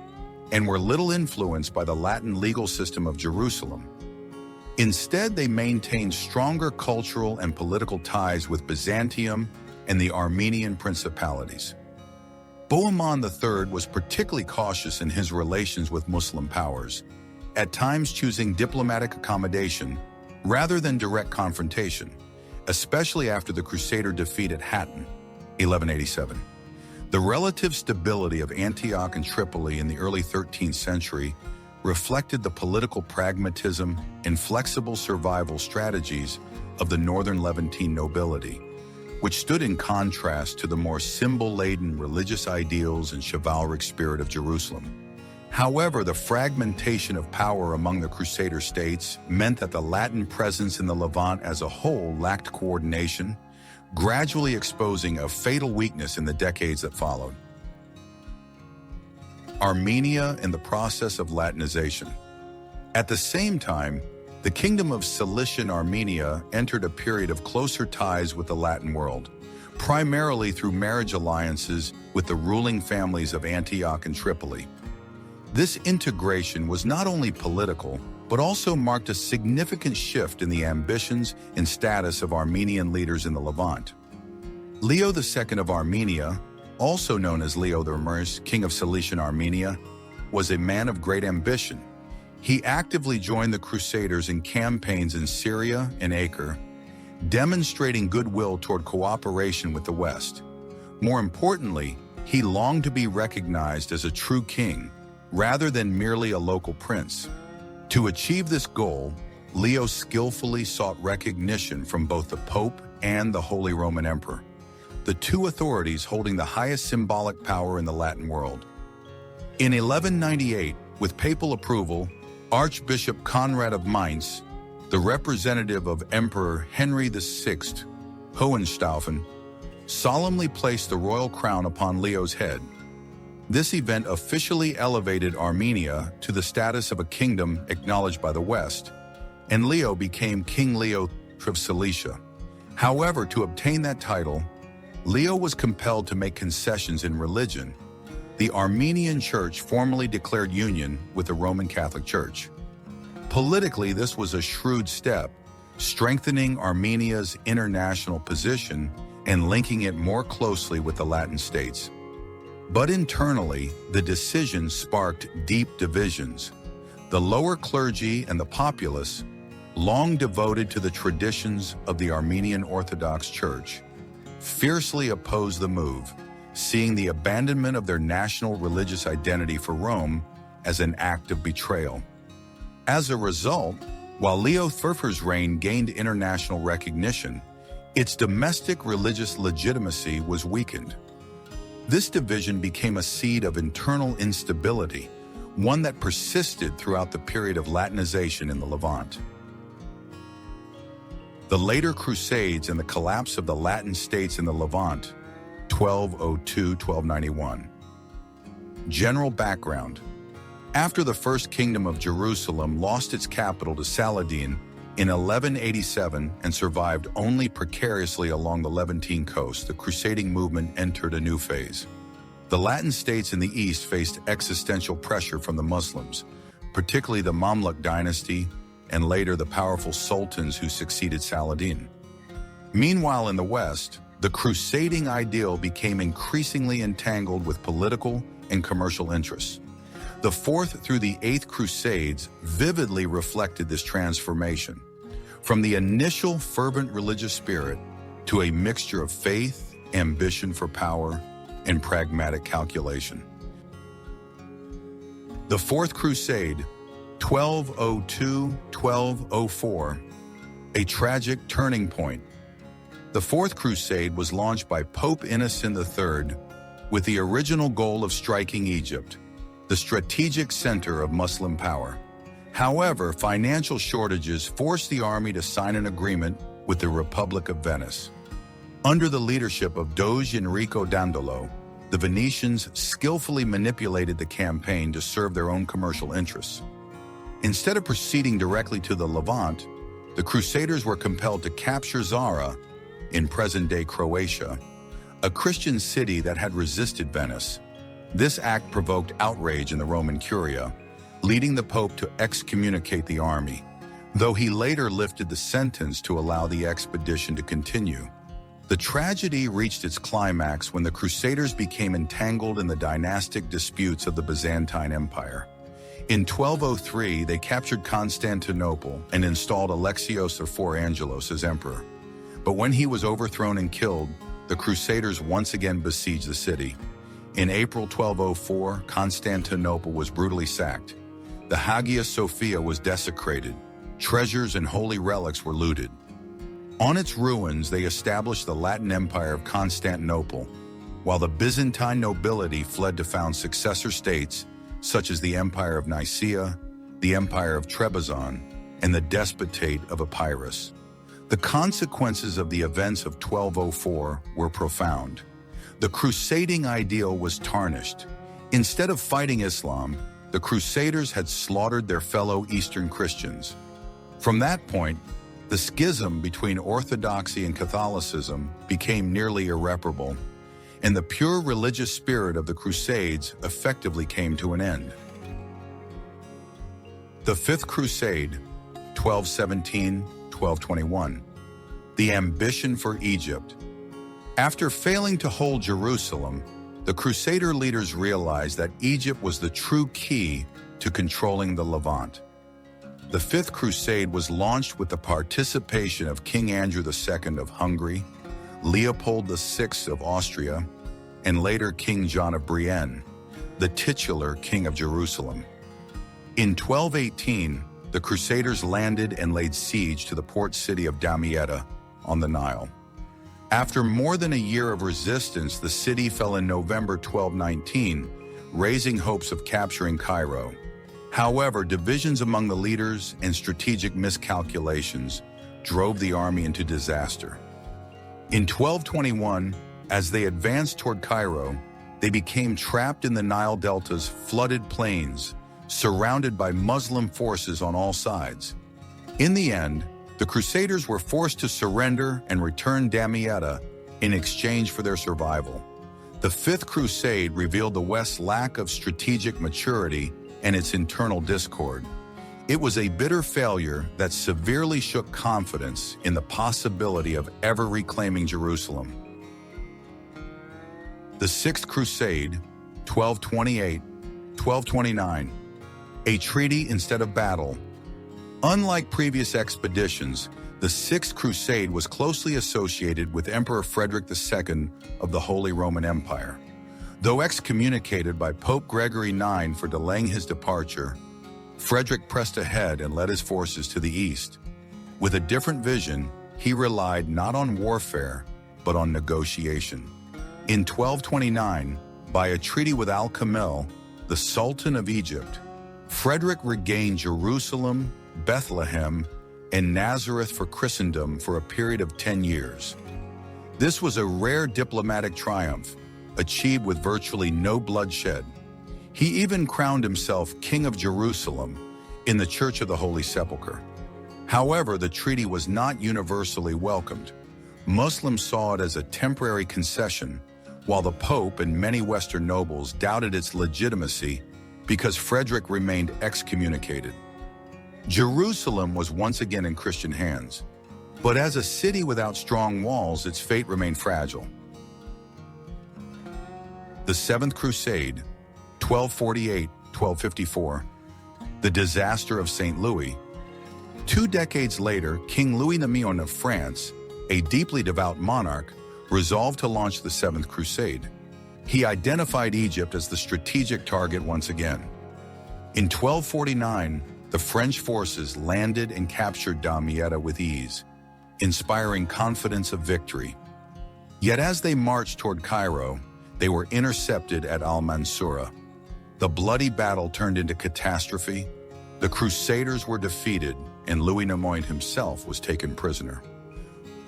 and were little influenced by the Latin legal system of Jerusalem. Instead, they maintained stronger cultural and political ties with Byzantium and the Armenian principalities. Bohemond III was particularly cautious in his relations with Muslim powers, at times choosing diplomatic accommodation rather than direct confrontation, especially after the Crusader defeat at Hattin, 1187. The relative stability of Antioch and Tripoli in the early 13th century reflected the political pragmatism and flexible survival strategies of the northern Levantine nobility, which stood in contrast to the more symbol-laden religious ideals and chivalric spirit of Jerusalem. However, the fragmentation of power among the Crusader states meant that the Latin presence in the Levant as a whole lacked coordination, gradually exposing a fatal weakness in the decades that followed. Armenia and the process of Latinization. At the same time, the Kingdom of Cilician Armenia entered a period of closer ties with the Latin world, primarily through marriage alliances with the ruling families of Antioch and Tripoli. This integration was not only political, but also marked a significant shift in the ambitions and status of Armenian leaders in the Levant. Leo II of Armenia, also known as Leo I, King of Cilician Armenia, was a man of great ambition He actively joined the Crusaders in campaigns in Syria and Acre, demonstrating goodwill toward cooperation with the West. More importantly, he longed to be recognized as a true king, rather than merely a local prince. To achieve this goal, Leo skillfully sought recognition from both the Pope and the Holy Roman Emperor, the two authorities holding the highest symbolic power in the Latin world. In 1198, with papal approval, Archbishop Conrad of Mainz, the representative of Emperor Henry VI, Hohenstaufen, solemnly placed the royal crown upon Leo's head. This event officially elevated Armenia to the status of a kingdom acknowledged by the West, and Leo became King Leo of Cilicia. However, to obtain that title, Leo was compelled to make concessions in religion. The Armenian Church formally declared union with the Roman Catholic Church. Politically, this was a shrewd step, strengthening Armenia's international position and linking it more closely with the Latin states. But internally, the decision sparked deep divisions. The lower clergy and the populace, long devoted to the traditions of the Armenian Orthodox Church, fiercely opposed the move, seeing the abandonment of their national religious identity for Rome as an act of betrayal. As a result, while Leo III's reign gained international recognition, its domestic religious legitimacy was weakened. This division became a seed of internal instability, one that persisted throughout the period of Latinization in the Levant. The later Crusades and the collapse of the Latin states in the Levant, 1202-1291. General background. After the First Kingdom of Jerusalem lost its capital to Saladin in 1187 and survived only precariously along the Levantine coast, the crusading movement entered a new phase. The Latin states in the east faced existential pressure from the Muslims, particularly the Mamluk dynasty and later the powerful sultans who succeeded Saladin. Meanwhile, in the west, the crusading ideal became increasingly entangled with political and commercial interests. The Fourth through the Eighth Crusades vividly reflected this transformation, from the initial fervent religious spirit to a mixture of faith, ambition for power, and pragmatic calculation. The Fourth Crusade, 1202-1204, a tragic turning point. The Fourth Crusade was launched by Pope Innocent III with the original goal of striking Egypt, the strategic center of Muslim power. However, financial shortages forced the army to sign an agreement with the Republic of Venice. Under the leadership of Doge Enrico Dandolo, the Venetians skillfully manipulated the campaign to serve their own commercial interests. Instead of proceeding directly to the Levant, the Crusaders were compelled to capture Zara, in present-day Croatia, a Christian city that had resisted Venice. This act provoked outrage in the Roman Curia, leading the Pope to excommunicate the army, though he later lifted the sentence to allow the expedition to continue. The tragedy reached its climax when the Crusaders became entangled in the dynastic disputes of the Byzantine Empire. In 1203, they captured Constantinople and installed Alexios IV Angelos as emperor. But when he was overthrown and killed, the Crusaders once again besieged the city. In April 1204, Constantinople was brutally sacked. The Hagia Sophia was desecrated. Treasures and holy relics were looted. On its ruins, they established the Latin Empire of Constantinople, while the Byzantine nobility fled to found successor states such as the Empire of Nicaea, the Empire of Trebizond, and the Despotate of Epirus. The consequences of the events of 1204 were profound. The crusading ideal was tarnished. Instead of fighting Islam, the Crusaders had slaughtered their fellow Eastern Christians. From that point, the schism between Orthodoxy and Catholicism became nearly irreparable, and the pure religious spirit of the Crusades effectively came to an end. The Fifth Crusade, 1217-1221. The ambition for Egypt. After failing to hold Jerusalem, the Crusader leaders realized that Egypt was the true key to controlling the Levant. The Fifth Crusade was launched with the participation of King Andrew II of Hungary, Leopold VI of Austria, and later King John of Brienne, the titular King of Jerusalem. In 1218, the Crusaders landed and laid siege to the port city of Damietta on the Nile. After more than a year of resistance, the city fell in November 1219, raising hopes of capturing Cairo. However, divisions among the leaders and strategic miscalculations drove the army into disaster. In 1221, as they advanced toward Cairo, they became trapped in the Nile Delta's flooded plains, surrounded by Muslim forces on all sides. In the end, the Crusaders were forced to surrender and return Damietta in exchange for their survival. The Fifth Crusade revealed the West's lack of strategic maturity and its internal discord. It was a bitter failure that severely shook confidence in the possibility of ever reclaiming Jerusalem. The Sixth Crusade, 1228-1229, a treaty instead of battle. Unlike previous expeditions, the Sixth Crusade was closely associated with Emperor Frederick II of the Holy Roman Empire. Though excommunicated by Pope Gregory IX for delaying his departure, Frederick pressed ahead and led his forces to the east. With a different vision, he relied not on warfare, but on negotiation. In 1229, by a treaty with Al-Kamil, the Sultan of Egypt, Frederick regained Jerusalem, Bethlehem, and Nazareth for Christendom for a period of 10 years. This was a rare diplomatic triumph, achieved with virtually no bloodshed. He even crowned himself King of Jerusalem in the Church of the Holy Sepulchre. However, the treaty was not universally welcomed. Muslims saw it as a temporary concession, while the Pope and many Western nobles doubted its legitimacy because Frederick remained excommunicated. Jerusalem was once again in Christian hands, but as a city without strong walls, its fate remained fragile. The Seventh Crusade, 1248-1254, the disaster of St. Louis. 2 decades later, King Louis IX of France, a deeply devout monarch, resolved to launch the Seventh Crusade. He identified Egypt as the strategic target once again. In 1249, the French forces landed and captured Damietta with ease, inspiring confidence of victory. Yet as they marched toward Cairo, they were intercepted at Al-Mansura. The bloody battle turned into catastrophe. The Crusaders were defeated, and Louis IX himself was taken prisoner.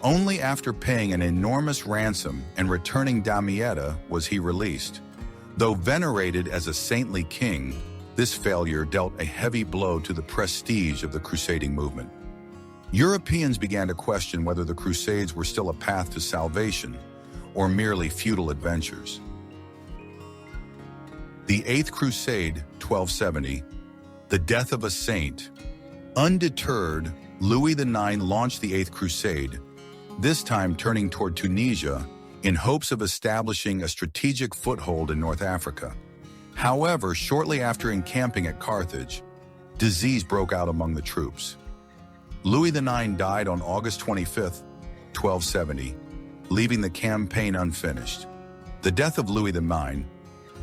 Only after paying an enormous ransom and returning Damietta was he released. Though venerated as a saintly king, this failure dealt a heavy blow to the prestige of the crusading movement. Europeans began to question whether the Crusades were still a path to salvation or merely futile adventures. The Eighth Crusade, 1270, the death of a saint. Undeterred, Louis IX launched the Eighth Crusade, this time turning toward Tunisia in hopes of establishing a strategic foothold in North Africa. However, shortly after encamping at Carthage, disease broke out among the troops. Louis IX died on August 25, 1270, leaving the campaign unfinished. The death of Louis IX,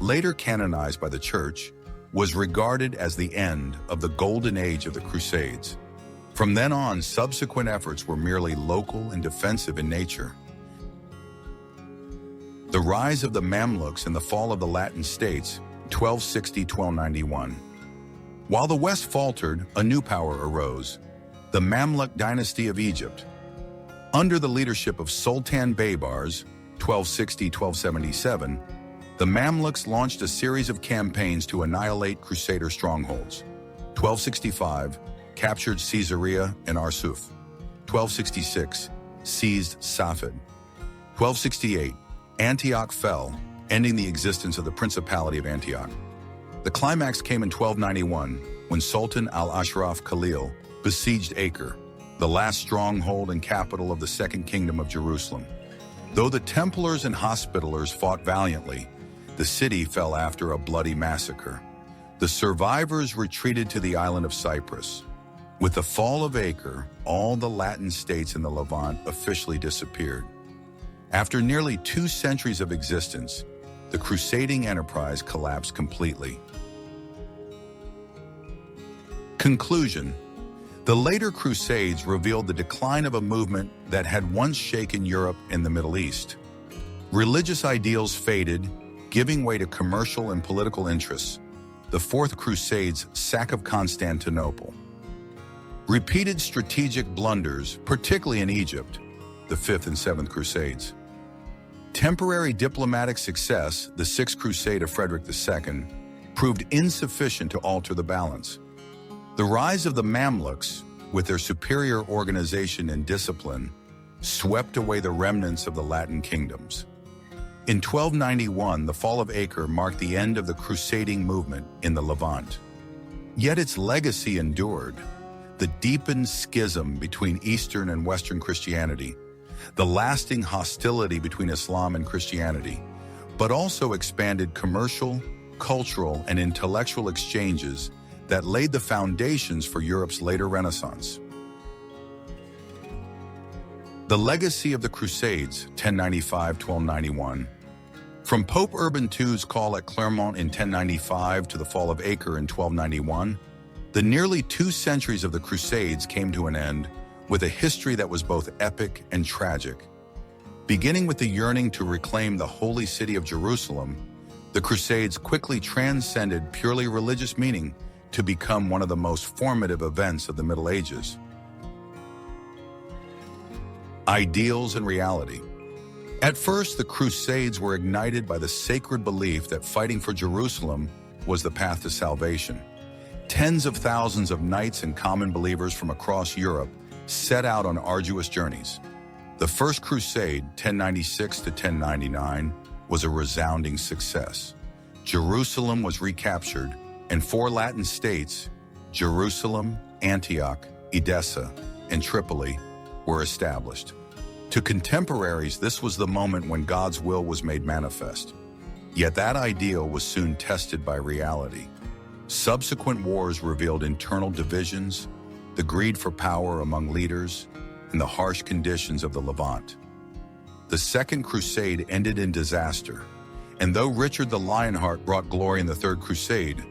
later canonized by the Church, was regarded as the end of the golden age of the Crusades. From then on, subsequent efforts were merely local and defensive in nature. The rise of the Mamluks and the fall of the Latin states, 1260-1291. While the West faltered, a new power arose, the Mamluk dynasty of Egypt. Under the leadership of Sultan Baybars, 1260-1277, the Mamluks launched a series of campaigns to annihilate Crusader strongholds. 1265, captured Caesarea and Arsuf. 1266, seized Safed. 1268, Antioch fell, ending the existence of the Principality of Antioch. The climax came in 1291, when Sultan al-Ashraf Khalil besieged Acre, the last stronghold and capital of the Second Kingdom of Jerusalem. Though the Templars and Hospitallers fought valiantly, the city fell after a bloody massacre. The survivors retreated to the island of Cyprus. With the fall of Acre, all the Latin states in the Levant officially disappeared. After nearly 2 centuries of existence, the crusading enterprise collapsed completely. Conclusion: the later Crusades revealed the decline of a movement that had once shaken Europe and the Middle East. Religious ideals faded, giving way to commercial and political interests. The Fourth Crusade's sack of Constantinople. Repeated strategic blunders, particularly in Egypt, the Fifth and Seventh Crusades. Temporary diplomatic success, the Sixth Crusade of Frederick II, proved insufficient to alter the balance. The rise of the Mamluks, with their superior organization and discipline, swept away the remnants of the Latin kingdoms. In 1291, the fall of Acre marked the end of the crusading movement in the Levant. Yet its legacy endured. The deepened schism between Eastern and Western Christianity, the lasting hostility between Islam and Christianity, but also expanded commercial, cultural, and intellectual exchanges that laid the foundations for Europe's later Renaissance. The legacy of the Crusades, 1095–1291. From Pope Urban II's call at Clermont in 1095 to the fall of Acre in 1291, the nearly 2 centuries of the Crusades came to an end with a history that was both epic and tragic. Beginning with the yearning to reclaim the holy city of Jerusalem, the Crusades quickly transcended purely religious meaning to become one of the most formative events of the Middle Ages. Ideals and reality. At first, the Crusades were ignited by the sacred belief that fighting for Jerusalem was the path to salvation. Tens of thousands of knights and common believers from across Europe set out on arduous journeys. The First Crusade, 1096 to 1099, was a resounding success. Jerusalem was recaptured, and 4 Latin states, Jerusalem, Antioch, Edessa, and Tripoli, were established. To contemporaries, this was the moment when God's will was made manifest. Yet that ideal was soon tested by reality. Subsequent wars revealed internal divisions, the greed for power among leaders, and the harsh conditions of the Levant. The Second Crusade ended in disaster, and though Richard the Lionheart brought glory in the Third Crusade,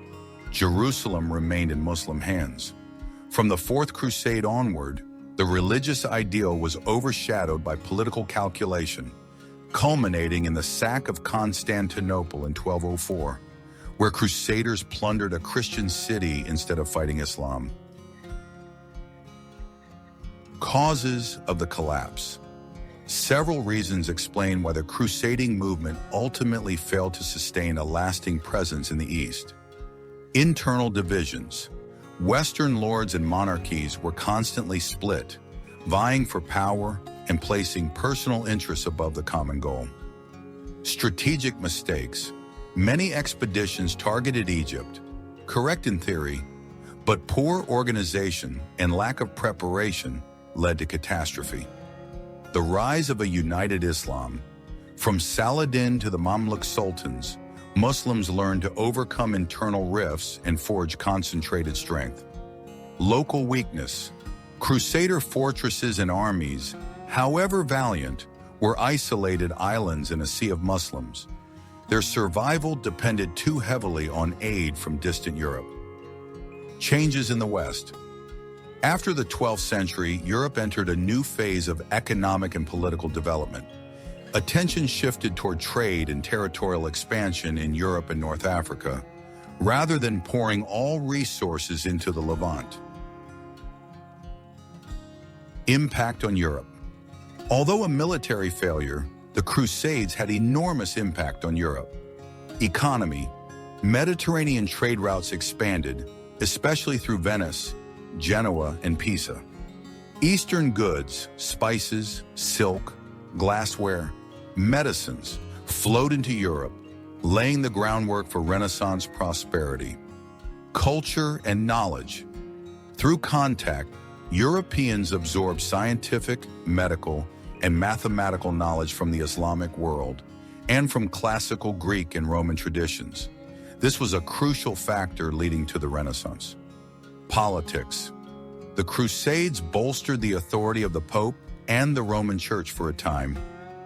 Jerusalem remained in Muslim hands. From the Fourth Crusade onward, the religious ideal was overshadowed by political calculation, culminating in the sack of Constantinople in 1204, where Crusaders plundered a Christian city instead of fighting Islam. Causes of the collapse. Several reasons explain why the crusading movement ultimately failed to sustain a lasting presence in the East. Internal divisions. Western lords and monarchies were constantly split, vying for power and placing personal interests above the common goal. Strategic mistakes. Many expeditions targeted Egypt, correct in theory, but poor organization and lack of preparation led to catastrophe. The rise of a united Islam. From Saladin to the Mamluk sultans, Muslims learned to overcome internal rifts and forge concentrated strength. Local weakness. Crusader fortresses and armies, however valiant, were isolated islands in a sea of Muslims. Their survival depended too heavily on aid from distant Europe. Changes in the West. After the 12th century, Europe entered a new phase of economic and political development. Attention shifted toward trade and territorial expansion in Europe and North Africa, rather than pouring all resources into the Levant. Impact on Europe. Although a military failure, the Crusades had enormous impact on Europe. Economy. Mediterranean trade routes expanded, especially through Venice, Genoa, and Pisa. Eastern goods, spices, silk, glassware, medicines flowed into Europe, laying the groundwork for Renaissance prosperity. Culture and knowledge. Through contact, Europeans absorbed scientific, medical, and mathematical knowledge from the Islamic world and from classical Greek and Roman traditions. This was a crucial factor leading to the Renaissance. Politics. The Crusades bolstered the authority of the Pope and the Roman Church for a time,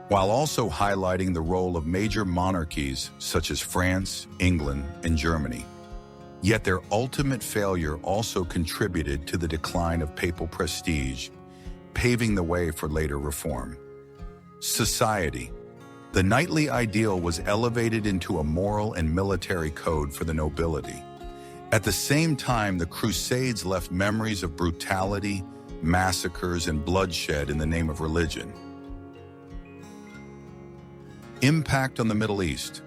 while also highlighting the role of major monarchies such as France, England, and Germany. Yet their ultimate failure also contributed to the decline of papal prestige, paving the way for later reform. Society. The knightly ideal was elevated into a moral and military code for the nobility. At the same time, the Crusades left memories of brutality, massacres, and bloodshed in the name of religion. Impact on the Middle East.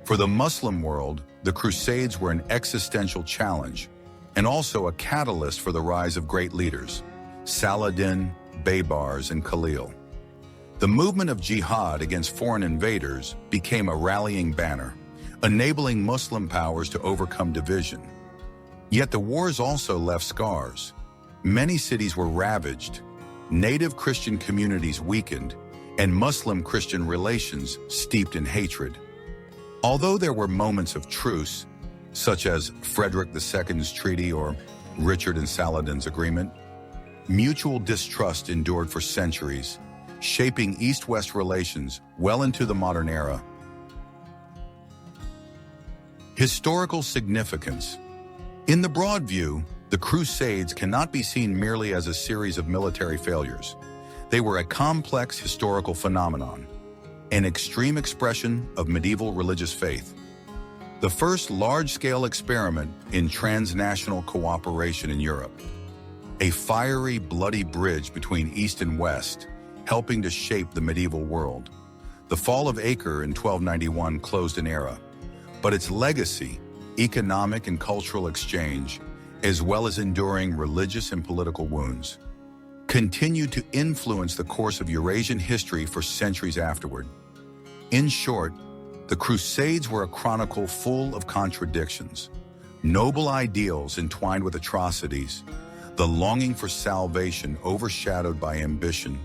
For the Muslim world, the Crusades were an existential challenge and also a catalyst for the rise of great leaders, Saladin, Baybars, and Khalil. The movement of jihad against foreign invaders became a rallying banner, enabling Muslim powers to overcome division. Yet the wars also left scars. Many cities were ravaged, native Christian communities weakened, and Muslim-Christian relations steeped in hatred. Although there were moments of truce, such as Frederick II's treaty or Richard and Saladin's agreement, mutual distrust endured for centuries, shaping East-West relations well into the modern era. Historical significance. In the broad view, the Crusades cannot be seen merely as a series of military failures. They were a complex historical phenomenon, an extreme expression of medieval religious faith. The first large-scale experiment in transnational cooperation in Europe. A fiery, bloody bridge between East and West, helping to shape the medieval world. The fall of Acre in 1291 closed an era, but its legacy, economic and cultural exchange, as well as enduring religious and political wounds, continued to influence the course of Eurasian history for centuries afterward. In short, the Crusades were a chronicle full of contradictions, noble ideals entwined with atrocities, the longing for salvation overshadowed by ambition,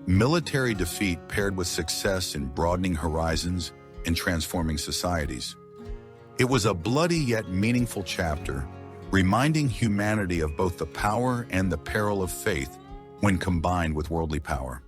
military defeat paired with success in broadening horizons and transforming societies. It was a bloody yet meaningful chapter, reminding humanity of both the power and the peril of faith when combined with worldly power.